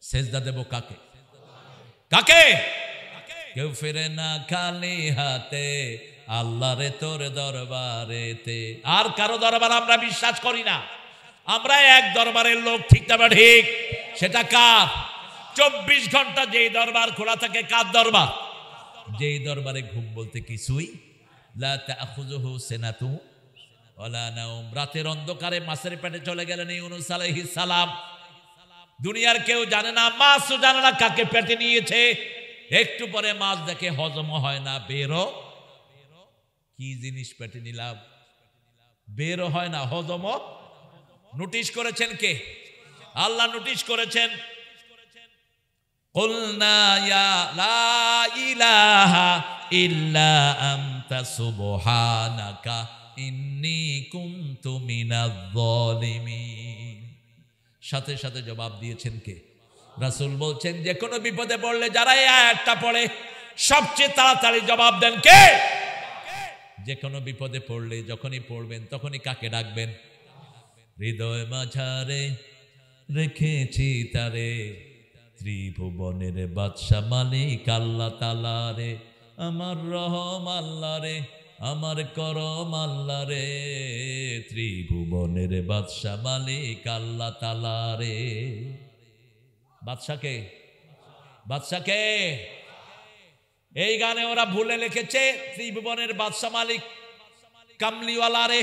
সেজদা দেব কাকে? কাকে? কেউ ফিরে না খালি হাতে, আল্লাহরে তোর দরবারেতে। আর কারো দরবার আমরা বিশ্বাস করি না। আমরা এক দরবারের লোক, ঠিক না ঠিক? সেটা কার? 24 ঘন্টা যেই দরবার খোলা থাকে, কার দরবার? যেই দরবারে ঘুম বলতে কিছুই, লা তাখুযুহু সিনাতু ওয়ালা নাওম। রাতের অন্ধকারে মাছের পেটে চলে গেলেন ইউনূস আলাইহিস সালাম। দুনিয়ার কেউ জানে না, মাছও জানে না কাকে পেটে নিয়েছে। একটু পরে মাছ দেখে হজম হয় না, বেরো কি জিনিস পেটে নিলাম, বেরো হয় না, হজম। নোটিশ করেছেন কে? আল্লাহ নোটিশ করেছেন। কুলনা ইয়া লা ইলাহা ইল্লা আনতা সুবহানাকা ইন্নী কুনতু মিনাজ জালিমিন। সাথে সাথে জবাব দিয়েছেন কে? রাসূল বলছেন, যে কোনো বিপদে পড়লে যারা এই আয়াতটা পড়ে, সবচেয়ে তাড়াতাড়ি জবাব দেন কে? যে কোনো বিপদে পড়লে যখনই পড়বেন তখনই কাকে ডাকবেন? হৃদয় মাঝারে রেখেছি তারে, ত্রিভুবনের বাদশা মালিক আল্লাহ তাআলা রে, আমার রহম আল্লাহ রে, আমার করম আল্লাহ রে, ত্রিভুবনের বাদশা মালিক আল্লাহ তাআলা রে। বাদশাকে, বাদশাকে এই গানে ওরা ভুলে লিখেছে ত্রিভুবনের বাদশা মালিক কামলিওয়ালা রে।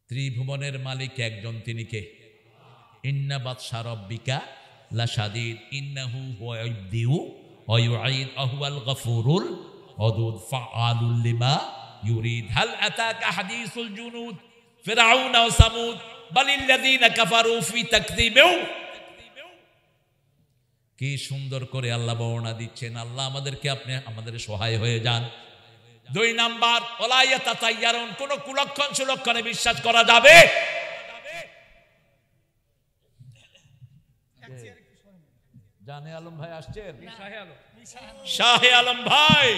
ত্রিভুবনের মালিক একজন, তিনি কে? ইন্না বাদশা রব্বিকা লাশাদীদ ইন্নাহু হুয়া ইবদিউ ওয়া ইউঈদ আহুয়াল গফুরুল ওয়াদুদ ফাআলুল লিমা ইউরিদ। হাল আতাকা হাদিসুল জুনুদ ফিরআউন ওয়া সামুদ বালিল্লাযিনা কাফারু ফি তাকযীবিউ। কি সুন্দর করে আল্লাহ বর্ণনা দিচ্ছেন। আল্লাহ আমাদেরকে, আপনি আমাদের সহায় হয়ে যান। 2 নাম্বার, ওয়ালা ইয়াতাতায়্যারুন, কোন কুলক্ষণ সুলক্ষণে বিশ্বাস করা যাবে? জানে আলম ভাই আসছেন, শাহে আলম ভাই।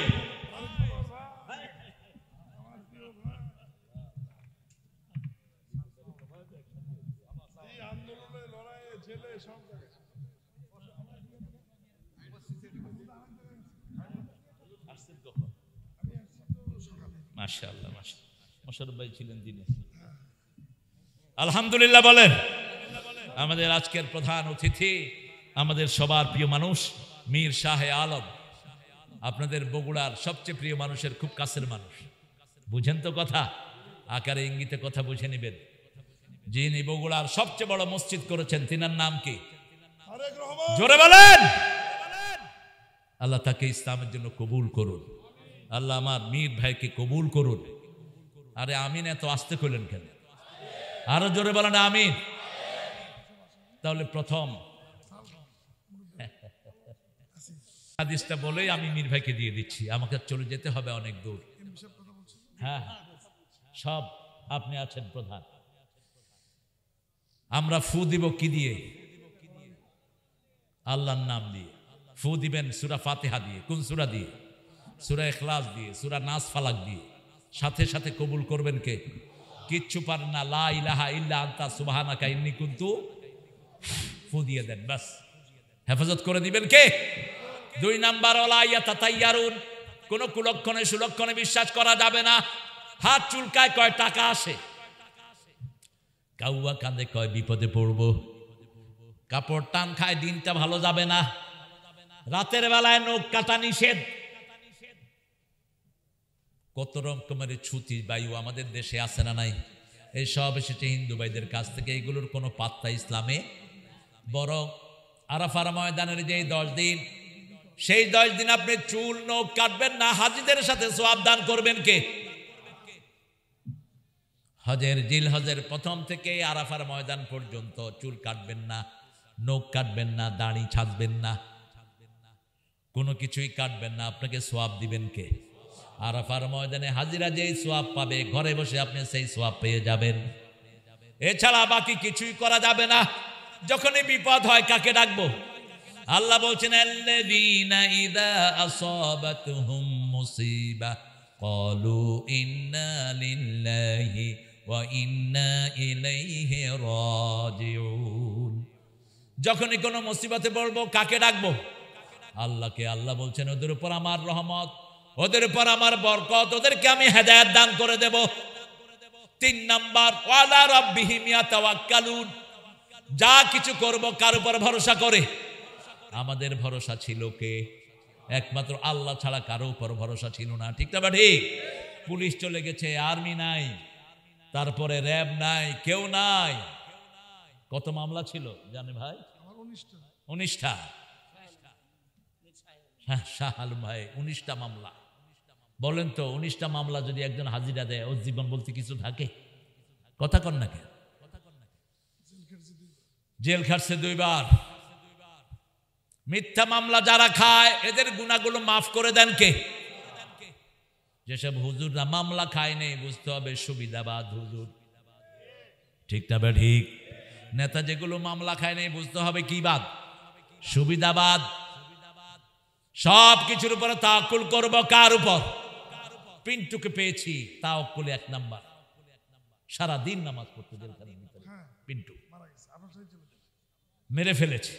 মাশাআল্লাহ, মাশাআল্লাহ, মোশাররফ ভাই ছিলেন দিনে। আলহামদুলিল্লাহ বলেন। আমাদের আজকের প্রধান অতিথি আমাদের সবার প্রিয় মানুষ মীর শাহে আলম, আপনাদের বগুড়ার সবচেয়ে প্রিয় মানুষের খুব কাছের মানুষ। বুঝেন তো কথা, আকারে ইঙ্গিতে কথা বুঝে নেবেন। যিনি বগুড়ার সবচেয়ে বড় মসজিদ করেছেন, তিনার নাম কি? জোরে বলেন। আল্লাহ তাকে ইসলামের জন্য কবুল করুন। আল্লাহ আমার মীর ভাইকে কবুল করুন। আরে আমিন, এত আসতে কইলেন কেন? আরো জোরে বলেন আমিন। তাহলে প্রথম হাদিসটা বলেই আমি মীর ভাইকে দিয়ে দিচ্ছি, আমাকে চলে যেতে হবে অনেক দূর। হ্যাঁ, সব আপনি আছেন প্রধান। আমরা ফু দিব কি দিয়ে? আল্লাহর নাম দিয়ে। ফু দিবেন সূরা ফাতিহা দিয়ে। কোন সূরা দিয়ে? সূরা ইখলাস দিয়ে, সূরা নাস ফালাক দিয়ে। সাথে সাথে কবুল করবেন কে? কিচ্ছু পারেন না, লা ইলাহা ইল্লা আনতা সুবহানাকা ইন্নী কুনতু, ফু দিয়ে দেন, বাস হেফাজত করে দিবেন কে? 2 নাম্বার, ওয়ালা ইয়াতাতায়্যারুন, কোন কুলক্ষণে সুলক্ষণে বিশ্বাস করা যাবে না। হাত চুলকায় কয় টাকা আসে, কাউয়া কাঁদে কয় বিপদে পড়বো, কাপড় টান খায় দিনটা ভালো যাবে না, রাতের বেলায় নখ কাটা নিষেধ। কত রকমের ছুটি বায়ু আমাদের দেশে আছে না নাই? এই সব এসেছে হিন্দু ভাইদের কাছ থেকে। এগুলোর কোনো পাত্তা ইসলামে। বরং আরাফার ময়দানের যে 10 দিন, সেই 10 দিন আপনি চুল নখ কাটবেন না। হাজীদের সাথে সওয়াব দান করবেন কে? হজের জিল হজের প্রথম থেকে আরাফার ময়দান পর্যন্ত চুল কাটবেন না, নখ কাটবেন না, দাড়ি ছাঁচবেন না, কোনো কিছুই কাটবেন না। আপনাকে সওয়াব দিবেন কে? আরাফার ময়দানে হাজিরা যেই সওয়াব পাবে, ঘরে বসে আপনি সেই সওয়াব পেয়ে যাবেন। এছাড়া বাকি কিছুই করা যাবে না। যখনই বিপদ হয় কাকে ডাকবো? আল্লাহ বলছেন, আল্লাযীনা ইযা আসাবাতুহুম মুসিবা ক্বালু ইন্না লিল্লাহি ওয়া ইন্না ইলাইহি রাজিউন। যখনই কোনো মুসিবতে পড়বো কাকে ডাকবো? আল্লাহকে। আল্লাহ বলছেন, ওদের উপর আমার রহমত, ওদের উপর আমার বরকত, ওদেরকে আমি হেদায়েত দান করে দেব। 3 নাম্বার, ওয়ালা রাব্বিহিম ইয়াতাওয়াক্কালুন, যা কিছু করব কার উপর ভরসা করে? আমাদের ভরসা ছিল কে? একমাত্র আল্লাহ ছাড়া কারো উপর ভরসা ছিল না। ঠিক না? ঠিক। পুলিশ চলে গেছে, আর্মি নাই, তারপরে র্যাব নাই, কেউ নাই। কত মামলা ছিল জানে ভাই? 19টা। হ্যাঁ, শাহ আলম ভাই 19টা মামলা। বলেন তো, 19টা মামলা যদি একজন হাজিরা দেয়, ওর জীবন বলতে কিছু থাকে? কথা কন না কেন? জেল খাটছে 2 বার। মিথ্যা মামলা যারা খায়, এদের গুনাহগুলো মাফ করে দেন কে? যেসব হুজুররা মামলা খায় নেই, বুঝতে হবে সুবিধাবাদ হুজুর। ঠিক না? ঠিক। নেতা যেগুলো মামলা খায় নেই, বুঝতে হবে কি বাদ? সুবিধাবাদ। সব কিছুর উপরে তাওয়াক্কুল করব কার উপর? পিন্টুকে পেয়েছি, তাওয়াক্কুল 1 নাম্বার। সারা দিন নামাজ পড়তে জেলখানার ভিতরে পিন্টু মেরে ফেলেছে।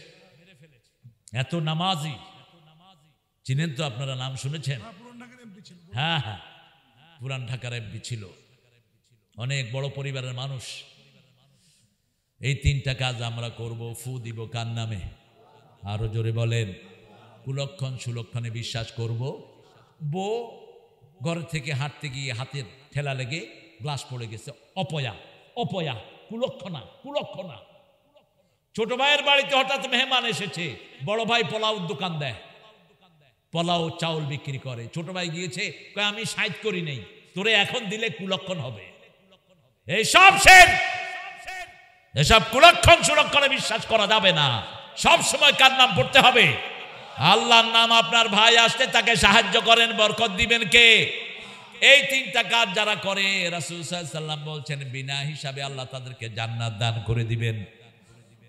এত নামাজি, চিনেন তো আপনারা, নাম শুনেছেন? হ্যাঁ হ্যাঁ, পুরান ঢাকার এমপি ছিল, অনেক বড় পরিবারের মানুষ। এই 3টা কাজ আমরা করব। ফু দিব কার নামে? আরো জোরে বলেন। কুলক্ষণ সুলক্ষণে বিশ্বাস করব। বউ ঘর থেকে হাঁটতে গিয়ে হাতের ঠেলা লেগে গ্লাস পড়ে গেছে, অপয়া অপয়া, কুলক্ষণা কুলক্ষণা। ছোট ভাইয়ের বাড়িতে হঠাৎ মেহমান এসেছে, বড় ভাই পোলাও দোকান দেয়, পোলাও চাউল বিক্রি করে। ছোট ভাই গিয়েছে, কয় আমি 60 করি নেই, তোরে এখন দিলে কুলক্ষণ হবে। এই সব শের, এসব কুলক্ষণ সুলক্ষণে বিশ্বাস করা যাবে না। সব সময় কার নাম পড়তে হবে? আল্লাহর নাম। আপনার ভাই আসলে তাকে সাহায্য করেন, বরকত দিবেন কে? এই 3টা কাজ যারা করে, রাসূল সাল্লাল্লাহু আলাইহি ওয়াসাল্লাম বলছেন বিনা হিসাবে আল্লাহ তাদেরকে জান্নাত দান করে দিবেন।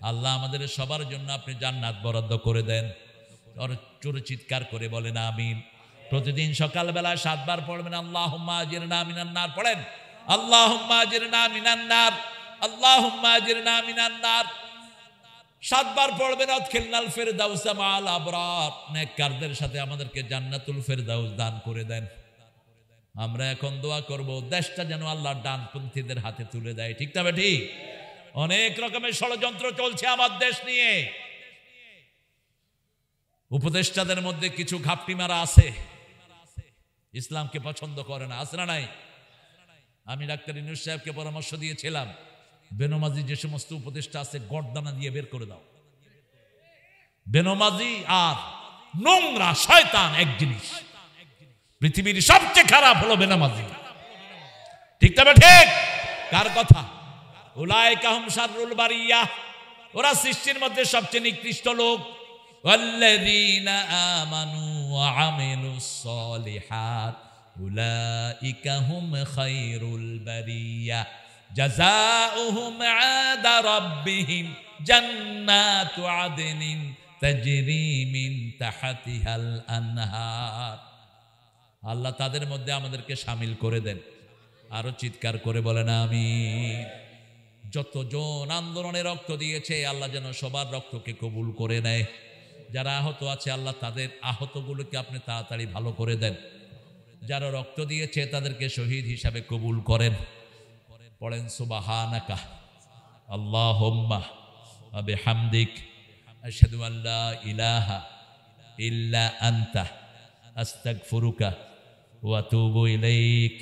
আল্লাহ আমাদের সবার জন্য আপনি জান্নাত বরাদ্দ করে দেন। জোরে চিৎকার করে বলেন আমিন। প্রতিদিন সকালবেলা 7 বার পড়বেন আল্লাহুম্মা আজিরনা মিনান নার। পড়েন আল্লাহুম্মা আজিরনা মিনান নার, আল্লাহুম্মা আজিরনা মিনান নার। 7 বার পড়বেন আদখিলনাল ফিরদাউস মাআল আবরার। নেককারদের সাথে আমাদেরকে জান্নাতুল ফিরদাউস দান করে দেন। আমরা এখন দোয়া করব, দেশটা যেন আল্লাহর ডানপন্থীদের হাতে তুলে দেয়। ঠিক তবে ঠিক? অনেক রকমের ষড়যন্ত্র চলছে আমার দেশ নিয়ে। উপদেষ্টাদের মধ্যে কিছু ঘাপটি মারা আছে, ইসলামকে পছন্দ করে না, আছে না নাই? আমি ডাক্তার ইউনূস সাহেবকে পরামর্শ দিয়েছিলাম, বেনমাজি যে সমস্ত উপদেষ্টা আছে গর্দানা দিয়ে বের করে দাও। বেনমাজি আর নোংরা শয়তান এক জিনিস। পৃথিবীর সবচেয়ে খারাপ হলো বেনমাজি। ঠিক তবে ঠিক? কার কথা? উলাইকা হুম শাররুল বারিয়া, ওরা সৃষ্টির মধ্যে সবচেয়ে নিকৃষ্ট লোক। ওয়াল্লাযীনা আমানু ওয়া আমিলুস সলিহাত উলাইকা হুম খায়রুল বারিয়া জাযাউহুম ইনদা রাব্বিহিম জান্নাতু আদনিন তাজরি মিন তাহতিহাল আনহার। আল্লাহ তাদের মধ্যে আমাদেরকে শামিল করে দেন। আরো চিৎকার করে বলেন আমিন। যতজন আন্দোলনে রক্ত দিয়েছে আল্লাহ যেন সবার রক্তকে কবুল করে নেয়। যারা আহত আছে আল্লাহ তাদের আহতগুলোকে আপনি তাড়াতাড়ি ভালো করে দেন। যারা রক্ত দিয়েছে তাদেরকে শহীদ হিসাবে কবুল করেন। পড়েন সুবহানাকা আল্লাহুম্মা ওয়া বিহামদিক আশহাদু আল্লা ইলাহা ইল্লা আনতা আস্তাগফিরুকা ওয়া আতুবু ইলাইক।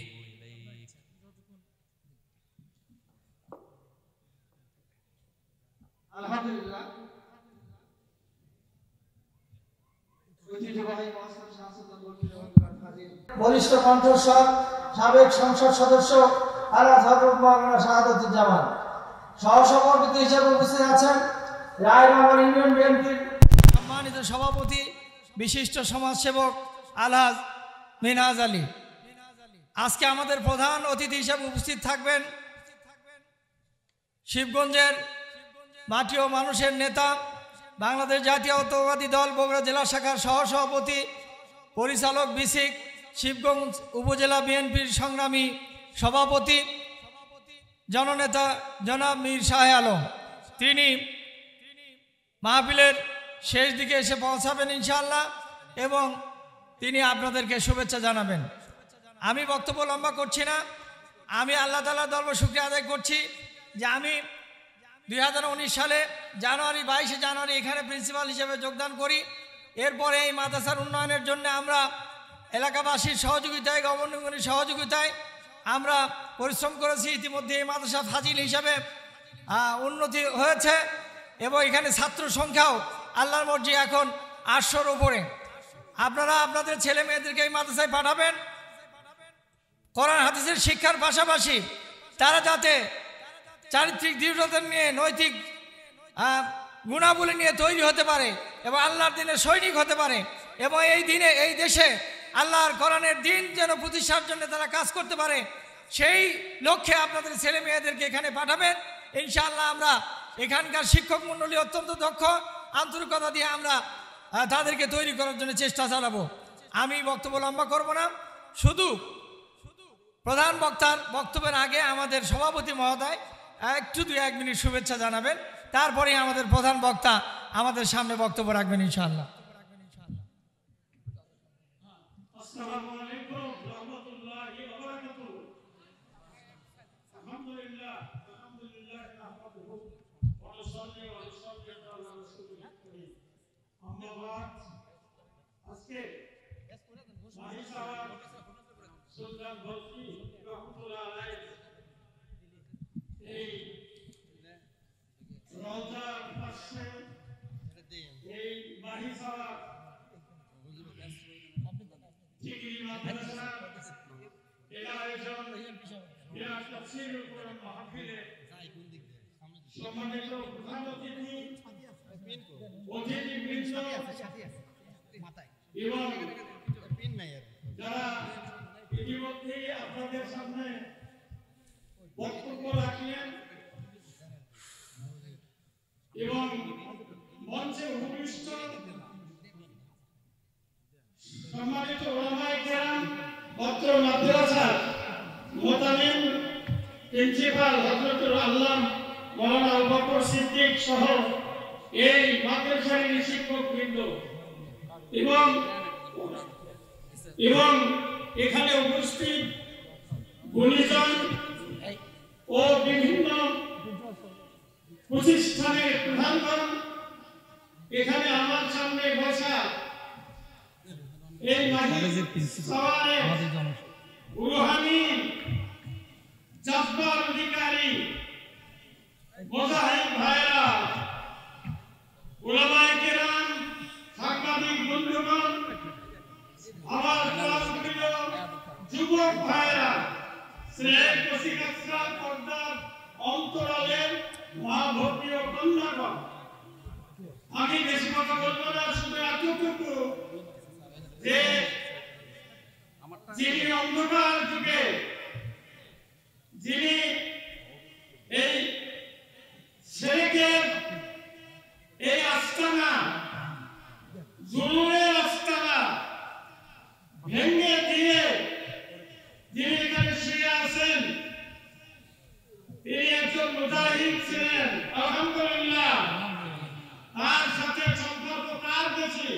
আলহামদুলিল্লাহ। বরিষ্ঠ কণ্ঠস্বর সাবেক সংসদ সদস্য আলহাজ হযরত মাওলানা শাহাদাতুজ্জামান সহসভাপতি হিসেবে উপস্থিত আছেন। রায়নগর ইউনিয়ন বিএনপির সম্মানিত সভাপতি বিশিষ্ট সমাজসেবক আলহাজ মিনহাজ আলী। আজকে আমাদের প্রধান অতিথি হিসেবে উপস্থিত থাকবেন শিবগঞ্জের মাটি ও মানুষের নেতা, বাংলাদেশ জাতীয়তাবাদী দল বগুড়া জেলা শাখার সহসভাপতি, পরিচালক বিসিক, শিবগঞ্জ উপজেলা বিএনপির সংগ্রামী সভাপতি, জননেতা জনাব মীর শাহ আলম। তিনি মাহফিলের শেষ দিকে এসে পৌঁছাবেন ইনশাআল্লাহ এবং তিনি আপনাদেরকে শুভেচ্ছা জানাবেন। আমি বক্তব্য লম্বা করছি না। আমি আল্লাহ তাআলার দরবারে শুকরিয়া আদায় করছি যে আমি 2019 সালে 22 জানুয়ারি এখানে প্রিন্সিপাল হিসেবে যোগদান করি। এরপরে এই মাদ্রাসার উন্নয়নের জন্য আমরা এলাকাবাসীর সহযোগিতায়, গভর্নমেন্টের সহযোগিতায় আমরা পরিশ্রম করেছি। ইতিমধ্যে এই মাদ্রাসা ফাজিল হিসাবে উন্নতি হয়েছে এবং এখানে ছাত্র সংখ্যাও আল্লাহর মর্জি এখন 800-র উপরে। আপনারা আপনাদের ছেলে মেয়েদেরকে এই মাদ্রাসায় পাঠাবেন। কোরআন হাদিসের শিক্ষার পাশাপাশি তারা যাতে চারিত্রিক দৃঢ়তা নিয়ে, নৈতিক গুণাবলী নিয়ে তৈরি হতে পারে এবং আল্লাহর দিনের সৈনিক হতে পারে এবং এই দিনে এই দেশে আল্লাহর কোরআনের দিন যেন প্রতিষ্ঠার জন্য তারা কাজ করতে পারে, সেই লক্ষ্যে আপনাদের ছেলে মেয়েদেরকে এখানে পাঠাবেন। ইনশাআল্লাহ আমরা এখানকার শিক্ষক মণ্ডলী অত্যন্ত দক্ষ, আন্তরিকতা দিয়ে আমরা তাদেরকে তৈরি করার জন্য চেষ্টা চালাবো। আমি বক্তব্য লম্বা করব না, শুধু প্রধান বক্তার বক্তব্যের আগে আমাদের সভাপতি মহোদয় একটু 2-1 মিনিট শুভেচ্ছা জানাবেন, তারপরে আমাদের প্রধান বক্তা আমাদের সামনে বক্তব্য রাখবেন ইনশাআল্লাহ। আসসালামু আলাইকুম ওয়া রাহমাতুল্লাহি ওয়া বারাকাতুহু। আলহামদুলিল্লাহ নাহমাদুহু ওয়া নুসাল্লি ওয়া নুসাল্লিমু আলা রাসূলিল কারীম। আম্মা বা'দ। আজকে মাহি সাহেব সুলতান বলছি রাহমাতুল্লাহ আলাইহি এই রওজার পাশে এই মাহি সাহেব ডিগ্রি মাদ্রাসা এর আয়োজন বিরাট তাফসীরুল কোরআন মাহফিলে সম্মানিত প্রধান অতিথি অতিথিবৃন্দ এবং যারা ইতিমধ্যেই আপনাদের সামনে বক্তব্য রাখলেন এবং মঞ্চে উপবিষ্ট সম্মানিত ওলামায়ে কেরাম, অত্র মাদ্রাসার মোতামিম প্রিন্সিপাল হযরতুল আল্লামা মাওলানা আবু বকর সিদ্দিক সহ এই মাদ্রাসার শিক্ষকবৃন্দ এবং এখানে উপস্থিত গুণীজন ও বিভিন্ন প্রতিষ্ঠানের প্রধানগণ, এখানে আমার সামনে বসা এই কলেজের প্রিন্সিপাল রুহানি জব্বার অধিকারী মুজাহিদ ভাইরা, উলামায়ে কেরাম, সাংবাদিক বন্ধুগণ, আমার প্রিয় যুবক ভাইরা, শ্রেয় কচিকাঁচা পর্দার অন্তরালের মা ভক্তি ও কন্যাগণ, আমি বেশি কথা বলবো না, শুধু এতটুকু যে যিনি অন্ধকার যুগে, যিনি এই শিরকের এই আস্তানা, জুলুমের আস্তানা ভেঙে দিয়ে যিনি এখানে শুয়ে আছেন, তিনি একজন মুজাহিদ ছিলেন। আলহামদুলিল্লাহ। তার সাথে সম্পর্ক কার বেশি?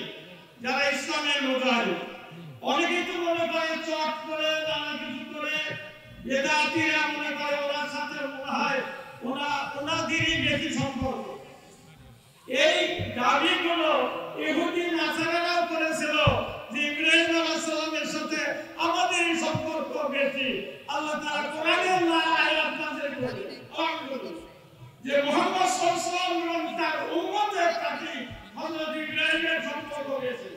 যারা ইসলামের মুজাহিদ। অনেকেই তো মনে করে চট করে নানা কিছু করে বেদাতিরা মনে করে ওনার সাথে মনে হয় ওনাদেরই বেশি সম্পর্ক। এই দাবিগুলো ইহুদি নাসারারাও করেছিল যে ইব্রাহিম আলাইহিস সালামের সাথে আমাদেরই সম্পর্ক বেশি। আল্লাহ তাআলা কোরআনের আয়াত নাযিল করেছেন যে মুহাম্মদ সাল্লাল্লাহু আলাইহি ওয়াসাল্লাম এবং তার উম্মতের সাথে হযরত ইব্রাহিমের সম্পর্ক বেশি।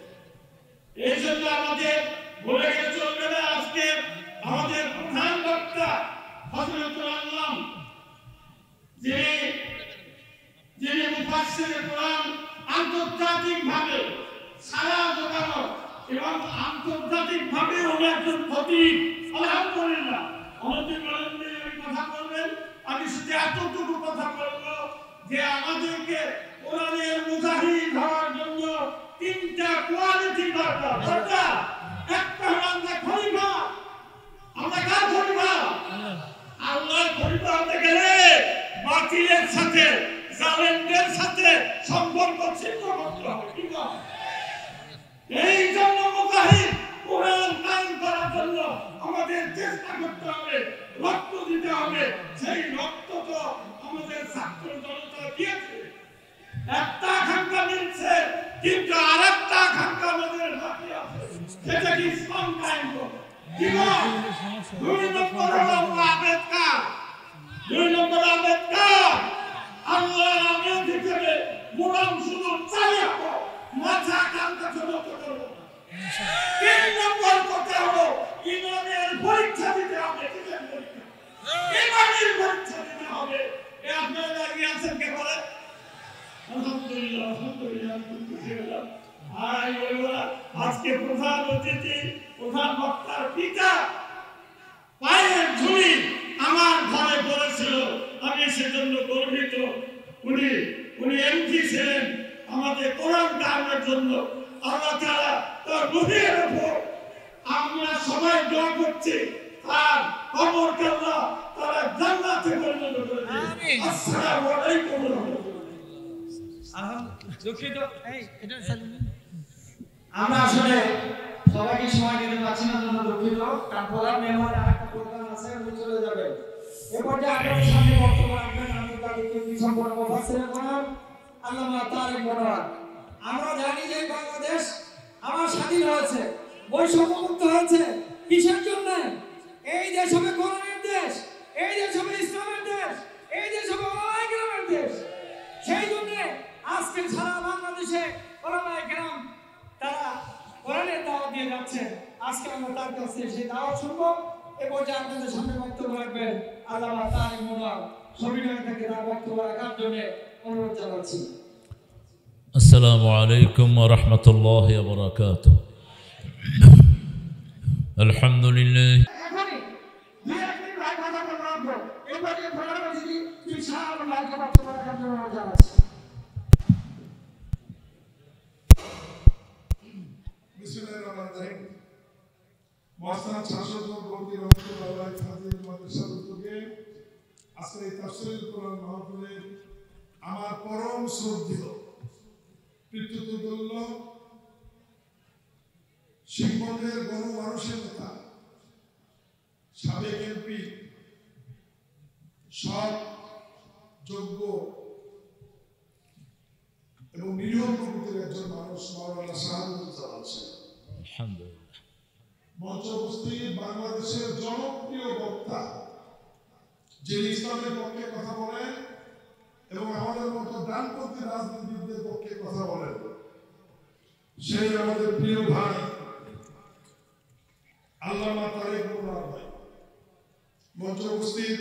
এই জন্য আমাদের বলে গেলে চলবে না। আজকে আমাদের প্রধান বক্তা হযরতুল আল্লামা যিনি মুফাসসিরে কোরআন আন্তর্জাতিকভাবে সারা জগতে এবং আন্তর্জাতিকভাবে উনি একজন খতিব। আলহামদুলিল্লাহ। অনেকে বলেন যে আমি কথা বলবেন, আমি শুধু এতটুকু কথা বলবো যে আমাদেরকে কোরআনের মুজাহিদ হওয়ার জন্য 3টা কোয়ালিটি দরকার। একটা হলো আমরা খলিফা। আমরা কার খলিফা? আল্লাহর খলিফা হতে গেলে বাতিলের সাথে, জালেমদের সাথে সম্পর্ক ছিন্ন করতে হবে। ঠিক আছে? এই জন্য মুজাহিদ কোরআন কায়েম করার জন্য আমাদের চেষ্টা করতে হবে, রক্ত দিতে হবে। সেই রক্ত তো আমাদের ছাত্র জনতা দিয়েছে। একটা আকাঙ্ক্ষা মিলছে, কিন্তু আরেকটা আকাঙ্ক্ষা আমাদের বাকি আছে, সেটা কি ইসলাম কায়েম করবে। কি বল? 2 নম্বর হলো আবেদকার। 2 নম্বর আবেদকার আল্লাহর আবেদ হিসেবে মুরাম শুধু চালিয়ে মাথা কান্তা ছোট করবো। 3 নম্বর কথা হলো ইমানের পরীক্ষা দিতে হবে। ইমানের পরীক্ষা দিতে হবে। আপনারা দাঁড়িয়ে আছেন কে বলে? আলহামদুলিল্লাহ, আলহামদুলিল্লাহ। আজকে প্রধান অতিথি, প্রধান বক্তার পিতা পায়ের ধুলি আমার ঘরে পড়েছিল। আমি সেজন্য গর্বিত। উনি এমপি ছিলেন, আমাদের কোরআন কায়েমের জন্য আল্লাহ তাআলা তার রূহের উপর আমরা সবাই দোয়া করছি আর কবরকে আল্লাহ তাআলা জান্নাতে পরিণত করে দিন। আমিন। আসসালামু আলাইকুম ওয়া রাহমাতুল্লাহ। দুঃখিত আমরা আসলে সবাইকে সময় দিতে পারছি না, জন্য দুঃখিত। কারণ প্রধান মেহমান আরেকটা প্রোগ্রাম আছে, উনি চলে যাবেন। এরপর যে আপনাদের সামনে বক্তব্য রাখবেন আমি তাদেরকে সম্পূর্ণ মুফাসসির কোরআন আল্লামা তারেক মনোয়ার। আমরা জানি যে বাংলাদেশ আমার স্বাধীন হয়েছে, বৈষম্যমুক্ত হয়েছে কিসের জন্য? এই দেশ হবে কোরআনের দেশ, এই দেশ হবে ইসলামের দেশ, এই দেশ হবে ওলামায়ে কেরামের দেশ। সেই জন্য আজকে সারা বাংলাদেশে ওলামায়ে কেরাম তারা কোরআনের দাওয়াত দিয়ে যাচ্ছে। আজকে আমরা তার কাছে সেই দাওয়াত শুনবো। এবং যে আপনাদের সামনে বক্তব্য রাখবেন আল্লামা তারেক মনোয়ার, সবিনয় থেকে তার বক্তব্য রাখার জন্য অনুরোধ জানাচ্ছি। আসসালামু আলাইকুম ওয়া রাহমাতুল্লাহি ওয়া বারাকাতুহু। আলহামদুলিল্লাহ। এখনই দুই এক মিনিট ভাই কথা বলবো রাখবো। এরপরে প্রধান অতিথি বিশাল ভাইকে বক্তব্য রাখার জন্য অনুরোধ জানাচ্ছি। বিসমিল্লাহির রহমানির রহিম। মহতারাম শাসক বর্তী রহমতুল্লাহ ফাজিল মাদ্রাসার উদ্যোগে আজকে এই তাফসীরুল কোরআন মাহফিলে আমার পরম শ্রদ্ধেয় পিতৃতুল্য শিক্ষকের গণমানুষের নেতা সাবেক এমপি সৎ যোগ্য এবং নিরীহ প্রকৃতির একজন মানুষ মাওলানা শাহাদুজ্জামান আছেন। আলহামদুলিল্লাহ। মঞ্চ উপস্থিত বাংলাদেশের জনপ্রিয় বক্তা, যিনি ইসলামের পক্ষে কথা বলেন এবং আমাদের মতো ডানপন্থী রাজনীতিবিদদের পক্ষে কথা বলেন, সেই আমাদের প্রিয় ভাই আল্লামা তারেক মনোয়ার ভাই। মঞ্চ উপস্থিত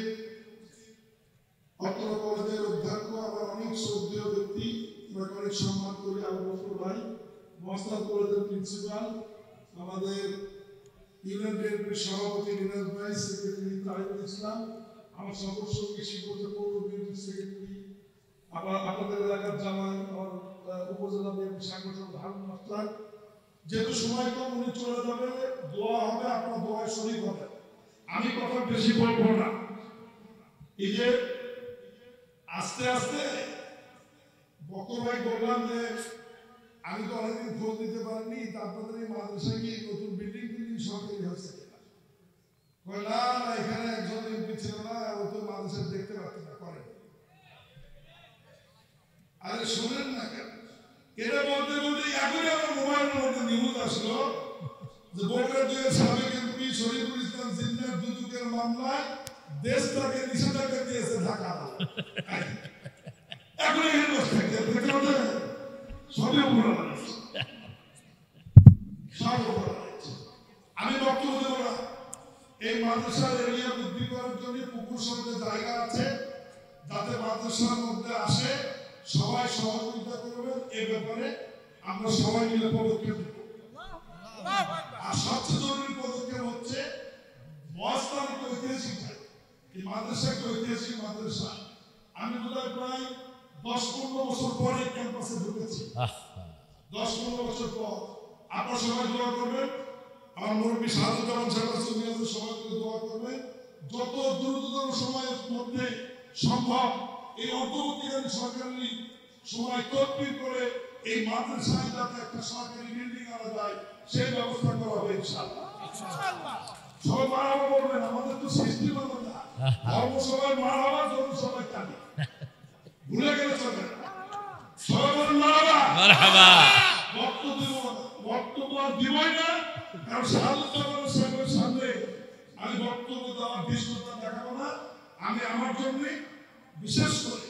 অত্র কলেজের অধ্যক্ষ, আমার অনেক শ্রদ্ধেয় ব্যক্তি, অনেক সম্মান করি আবু বকর ভাই, মহস্তাদ কলেজের প্রিন্সিপাল, আমাদের ইউনিয়ন বিএনপির সভাপতি রিনাজ ভাই, সেক্রেটারি তারিকুল ইসলাম, আমার সর্বসঙ্গী শিক্ষক পৌর বিএনপির সেক্রেটারি, আবার আপনাদের এলাকার জামাই, আমার উপজেলা বিএনপি সাংগঠনিক হারুন মাস্টার। যেহেতু সময় কম, উনি চলে যাবে, দোয়া হবে, আপনার দোয়ায় শরীক হবে। আমি কথা বেশি বলবো না। এই যে আস্তে আস্তে বকর ভাই বললাম যে আমি তো অনেকদিন খোঁজ দিতে পারিনি, আপনাদের এই মাদ্রাসায় কি নতুন বিল্ডিং সরকারি হয়েছে কিনা? না না, এখানে একজন এমপি ছিল না, ও তো মাদ্রাসা দেখতে পাচ্ছে না, করেন। আরে শোনেন না কেন? এটা বলতে বলতে এখনই আমার মোবাইলের মধ্যে নিউজ আসলো যে বগুড়া 2 সাবেক এমপি শরীফুল ইসলাম জিন্নার দুদকের মামলায় দেশ তাকে নিষেধাজ্ঞা দিয়েছে ঢাকা। এখন এখানে বসে থাকে সবই আমি বক্তব্য দেব না। এই মাদ্রাসার এরিয়া বৃদ্ধি করার জন্য পুকুর সঙ্গে জায়গা আছে, যাতে মাদ্রাসার মধ্যে আসে, সবাই সহযোগিতা করবেন। এই ব্যাপারে আমরা সবাই মিলে পদক্ষেপ নেব। আর সবচেয়ে জরুরি পদক্ষেপ হচ্ছে মহাস্থান ঐতিহাসিক জায়গা। এই মাদ্রাসা একটা ঐতিহাসিক মাদ্রাসা। আমি বোধহয় প্রায় 10-15 বছর পরে ক্যাম্পাসে ঢুকেছি। 10-15 বছর পর আপনারা সবাই দোয়া করবেন। আমার মুরব্বী শাহাদুজ্জামান সাহেব সুনিয়াদের সবাই মিলে দোয়া করবেন। যত দ্রুততম সময়ের মধ্যে সম্ভব এই অন্তর্বর্তীকালীন সরকারি সময় তদবির করে এই মাদ্রাসায় যাতে একটা সরকারি বিল্ডিং আনা যায়, সেই ব্যবস্থা করা হবে ইনশাআল্লাহ। সবাই মারহাবা বলবেন, আমাদের তো সৃষ্টি মানা না, ধর্ম সবাই মারহাবা, ধর্ম সবাই কাঁদে, ভুলে গেলে চলবে না। সবাই বলেন মারহাবা। বক্তব্য দিবই না, কারণ শাহাদুজ্জামান সাহেবের সামনে আমি বক্তব্য দেওয়ার বিশ্বতা দেখাবো না। আমি আমার জন্য বিশেষ করে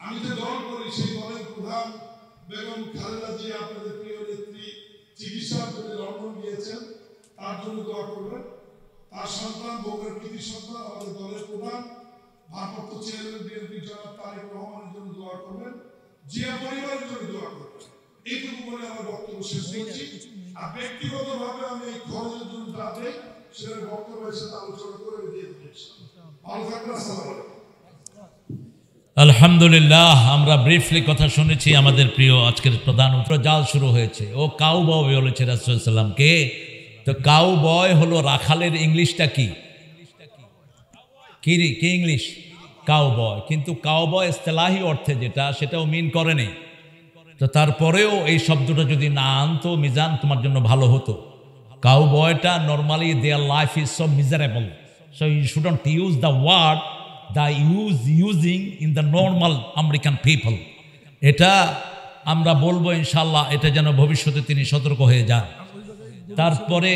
আমি যে দল করি, সেই দলের প্রধান বেগম খালেদা জিয়া, আপনাদের প্রিয় নেত্রী, চিকিৎসার জন্য লন্ডন গিয়েছেন, তার জন্য দোয়া করবেন। তার সন্তান, বউয়ের কৃতি সন্তান, আমাদের দলের প্রধান ভারপ্রাপ্ত চেয়ারম্যান বিএনপি জনাব তারেক রহমানের জন্য দোয়া করবেন, জিয়া পরিবারের জন্য দোয়া করবেন। এইটুকু বলে আমার বক্তব্য শেষ করছি। আর ব্যক্তিগতভাবে আমি এই খরচের জন্য যা দেই, সেটার বক্তব্যের সাথে আলোচনা করে দিয়ে দিচ্ছি। ভালো থাকবেন। আসসালামু আলাইকুম। আলহামদুলিল্লাহ, আমরা ব্রিফলি কথা শুনেছি। আমাদের প্রিয় আজকের প্রধান জাল শুরু হয়েছে। ও কাউ বয় বলেছে রাসূল সাল্লামকে। তো কাউ বয় হলো রাখালের ইংলিশটা কি কি ইংলিশ? Cow boy. কিন্তু কাউ বয় ইস্তেলাহি অর্থে যেটা, সেটাও মিন করেনি। তো তারপরেও এই শব্দটা যদি না আনতো মিজান, তোমার জন্য ভালো হতো। কাউ বয়টা normally their life is so miserable, so you shouldn't use the word using in the normal American people. এটা আমরা বলবো ইনশাল্লাহ, এটা যেন ভবিষ্যতে তিনি সতর্ক হয়ে যান। তারপরে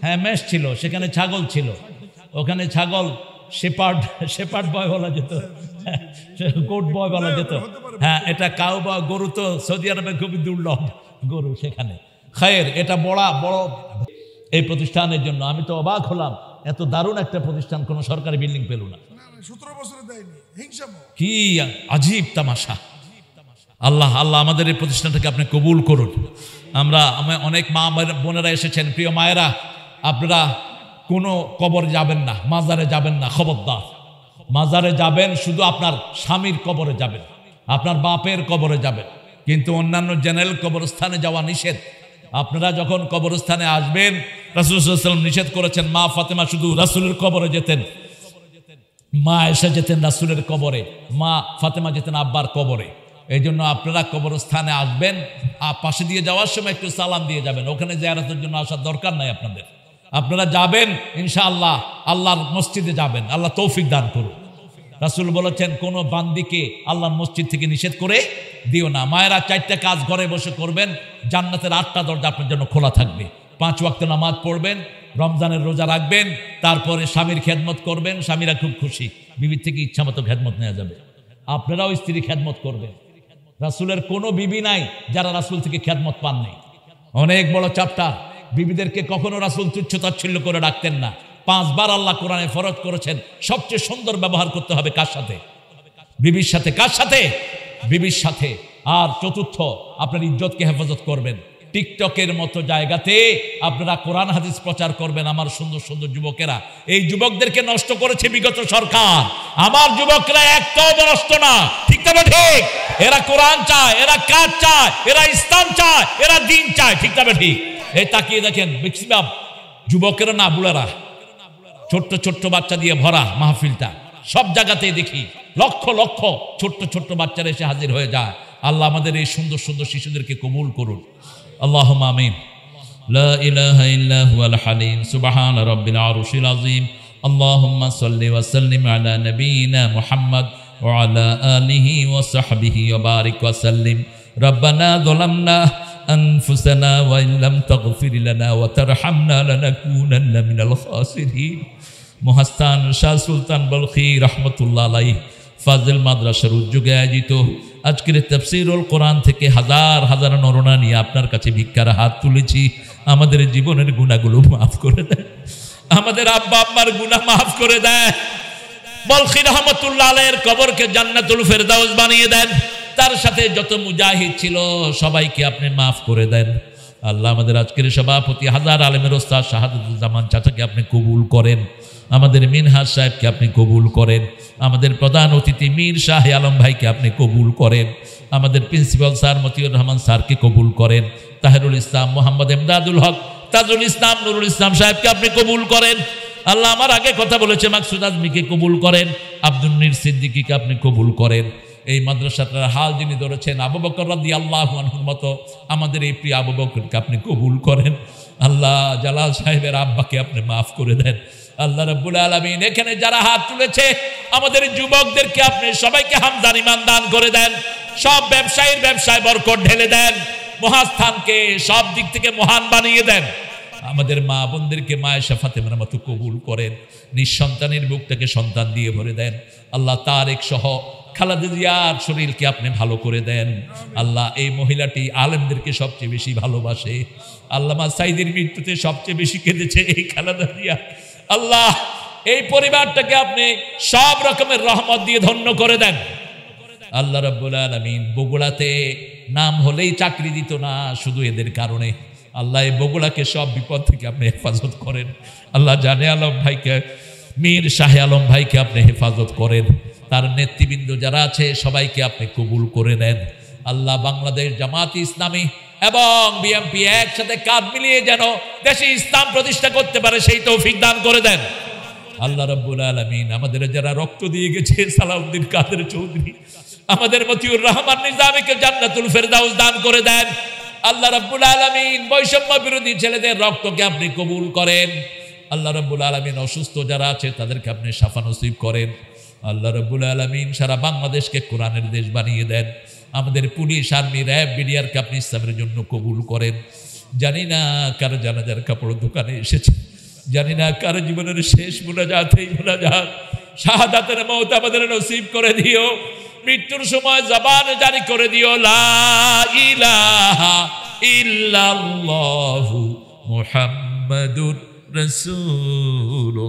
হ্যাঁ, মেষ ছিল, সেখানে ছাগল ছিল, ওখানে ছাগল শেপার্ড বয় বলা যেত, গোট বয় বলা যেত। হ্যাঁ, এটা কাউ বা গরু তো সৌদি আরবে খুবই দুর্লভ গরু সেখানে। খায়ের, এটা বড় এই প্রতিষ্ঠানের জন্য আমি তো অবাক হলাম, এত দারুণ একটা প্রতিষ্ঠান কোনো সরকারি বিল্ডিং পেল না। 17 বছরে দেয়নি, হিংসামো। কি আজীব তামাশা। আল্লাহ আমাদের এই প্রতিষ্ঠানটাকে আপনি কবুল করুন। আমরা অনেক মা বোনেরা এসেছেন। প্রিয় মায়েরা, আপনারা কোনো কবর যাবেন না, মাজারে যাবেন না, খবরদার। মাজারে যাবেন শুধু আপনার স্বামীর কবরে যাবেন, আপনার বাপের কবরে যাবেন, কিন্তু অন্যান্য জেনারেল কবরস্থানে যাওয়া নিষেধ। আপনারা যখন কবরস্থানে আসবেন, রাসূল সাল্লাল্লাহু আলাইহি ওয়াসাল্লাম নিষেধ করেছেন। মা ফাতেমা শুধু রাসূলের কবরে যেতেন, মা এসে যেতেন রাসূলের কবরে, মা ফাতেমা যেতেন আব্বার কবরে। এই জন্য আপনারা কবরস্থানে আসবেন, পাশে দিয়ে যাওয়ার সময় একটু সালাম দিয়ে যাবেন। ওখানে জিয়ারতের জন্য আসার দরকার নাই আপনাদের। আপনারা যাবেন ইনশাআল্লাহ, আল্লাহর মসজিদে যাবেন। আল্লাহ তৌফিক দান করুন। রাসূল বলেছেন, কোনো বান্দিকে আল্লাহর মসজিদ থেকে নিষেধ করে দিও না। মায়েরা 4টা কাজ ঘরে বসে করবেন, জান্নাতের 8টা দরজা আপনার জন্য খোলা থাকবে। 5 ওয়াক্ত নামাজ পড়বেন, রমজানের রোজা রাখবেন, তারপরে স্বামীর খেদমত করবেন। স্বামীরা খুব খুশি, বিবির থেকে ইচ্ছা মতো খেদমত নেওয়া যাবে। আপনারাও স্ত্রী খেদমত করবেন। রাসূলের কোনো বিবি নাই যারা রাসূল থেকে খেদমত পাননি। অনেক বড় চ্যাপ্টার। বিবিদেরকে কখনো রাসূল তুচ্ছ তাচ্ছিল্য করে ডাকতেন না। 5 বার আল্লাহ কোরআনে ফরজ করেছেন সবচেয়ে সুন্দর ব্যবহার করতে হবে কার সাথে? বিবির সাথে। কার সাথে? বিবির সাথে। আর চতুর্থ, আপনার ইজ্জতকে হেফাজত করবেন। টিকটকের মতো জায়গাতে আপনারা কোরআন হাদিস প্রচার করবেন। আমার সুন্দর সুন্দর যুবকেরা, এই যুবকদেরকে নষ্ট করেছে বিগত সরকার। আমার যুবকরা একটাও নষ্ট না, ঠিক তবে ঠিক। এরা কোরআন চায়, এরা কাজ চায়, এরা ইসলাম চায়, এরা দিন চায়, ঠিক তবে ঠিক। এই তাকিয়ে দেখেন, ম্যাক্সিমাম যুবকেরা না বুড়ারা, ছোট্ট ছোট্ট বাচ্চা দিয়ে ভরা মাহফিলটা। সব জায়গাতেই দেখি লক্ষ লক্ষ ছোট্ট ছোট্ট বাচ্চারা এসে হাজির হয়ে যায়। আল্লাহ আমাদের এই সুন্দর সুন্দর শিশুদেরকে কবুল করুন। আল্লাহুম্মা আমিন। লা ইলাহা ইল্লা হুয়াল হালিম সুবহান রাব্বিল আরশিল আযীম। আল্লাহুম্মা সাল্লি ওয়া সাল্লিম আলা নাবিয়িনা মুহাম্মদ ওয়া আলা আলিহি ওয়া সাহবিহি ওয়া বারিক ওয়া সাল্লিম। রব্বানা যালামনা আনফুসানা ওয়া ইল্লাম তাগফির লানা ওয়া তারহামনা লানাকুনান্না মিনাল খাসিরিন। মুহাস্তান শাহ সুলতান বলখি রহমতুল্লাহ আলাইহি ফাজিল মাদ্রাসার উদ্যোগে আয়োজিত আজকের তাফসীরুল কোরআন থেকে হাজার হাজার নরনা নিয়ে আপনার কাছে ভিক্ষার হাত তুলেছি। আমাদের জীবনের গুনাহগুলো মাফ করে দেয়, আমাদের আব্বা আম্মার গুনাহ মাফ করে দেয়। বলখি রহমতুল্লাহ আলাইহির কবরকে জান্নাতুল ফেরদাউস বানিয়ে দেন। তার সাথে যত মুজাহিদ ছিল সবাইকে আপনি মাফ করে দেন। আল্লাহ আমাদের আজকের সভাপতি হাজার আলেমের ওস্তাদ শাহাদুজ্জামান চাচাকে আপনি কবুল করেন। আমাদের মিনহাজ সাহেবকে আপনি কবুল করেন। আমাদের প্রধান অতিথি মীর শাহ আলম ভাইকে আপনি কবুল করেন। আমাদের প্রিন্সিপাল স্যার মতিউর রহমান স্যারকে কবুল করেন। তাহেরুল ইসলাম, মোহাম্মদ এমদাদুল হক, তাজুল ইসলাম, নুরুল ইসলাম সাহেবকে আপনি কবুল করেন। আল্লাহ আমার আগে কথা বলেছে মাকসুদ আজমিকে কবুল করেন। আব্দুল নীর সিদ্দিকীকে আপনি কবুল করেন। এই মাদ্রাসাটার হাল যিনি ধরেছেন আবু বকর রাদিয়াল্লাহু আনহুর মতো আমাদের এই প্রিয় আবু বকরকে আপনি কবুল করেন। আল্লাহ জালাল সাহেবের আব্বাকে আপনি মাফ করে দেন। আল্লাহ রাব্বুল আলামিন এখানে যারা হাত তুলেছে আমাদের যুবকদেরকে আপনি সবাইকে হামদান ঈমান দান করে দেন। সব ব্যবসায়ীর ব্যবসায় বরকত ঢেলে দেন। মহাস্থানকে সব দিক থেকে মহান বানিয়ে দেন। আমাদের মা বোনদেরকে মায়েশা ফাতেমার মতো কবুল করেন। নিঃসন্তানের বুকটাকে সন্তান দিয়ে ভরে দেন। আল্লাহ তারেক সহ খালেদা জিয়ার শরীরকে আপনি ভালো করে দেন। আল্লাহ এই মহিলাটি আলেমদেরকে সবচেয়ে বেশি ভালোবাসে। আল্লামা সাইদের মৃত্যুতে সবচেয়ে বেশি কেঁদেছে এই খালেদা জিয়া। আল্লাহ এই পরিবারটাকে আপনি সব রকমের রহমত দিয়ে ধন্য করে দেন। আল্লাহ রাব্বুল আলামিন বগুড়াতে নাম হলেই চাকরি দিত না শুধু এদের কারণে। আল্লাহ এই বগুড়াকে সব বিপদ থেকে আপনি হেফাজত করেন। আল্লাহ জানে আলম ভাইকে, মীর শাহে আলম ভাইকে আপনি হেফাজত করেন। তার নেতৃবৃন্দ যারা আছে সবাইকে আপনি কবুল করে নেন আল্লাহ। বাংলাদেশ জামাত ইসলামী এবং বিএনপি একসাথে কাঁধ মিলিয়ে যেন দেশে ইসলাম প্রতিষ্ঠা করতে পারে সেই তৌফিক দান করে দেন আল্লাহ রাব্বুল আলামিন। আমাদের যারা রক্ত দিয়ে গেছে, সালাউদ্দিন কাদের চৌধুরী, আমাদের মতিউর রহমান নিজামীকে জান্নাতুল ফেরদাউস দান করে দেন আল্লাহ রাব্বুল আলামিন। বৈষম্য বিরোধী ছেলেদের রক্তকে আপনি কবুল করেন আল্লাহ রাব্বুল আলামিন। অসুস্থ যারা আছে তাদেরকে আপনি শাফা নসিব করেন আল্লাহ রাব্বুল আলামিন। সারা বাংলাদেশকে কোরআনের দেশ বানিয়ে দেন। আমাদের পুলিশ, আর্মি, র্যাব, বিডিআরকে আপনি ইসলামের জন্য কবুল করেন। জানি না কার জানাজার কাপড় দোকানে এসেছে, জানি না কার জীবনের শেষ মুনাজাত, এই মুনাজাত শাহাদাতের মওত আমাদের নসিব করে দিও। মৃত্যুর সময় জবান জারি করে দিও লা ইলাহা ইল্লাল্লাহু মুহাম্মাদুর রাসূলুল্লাহ।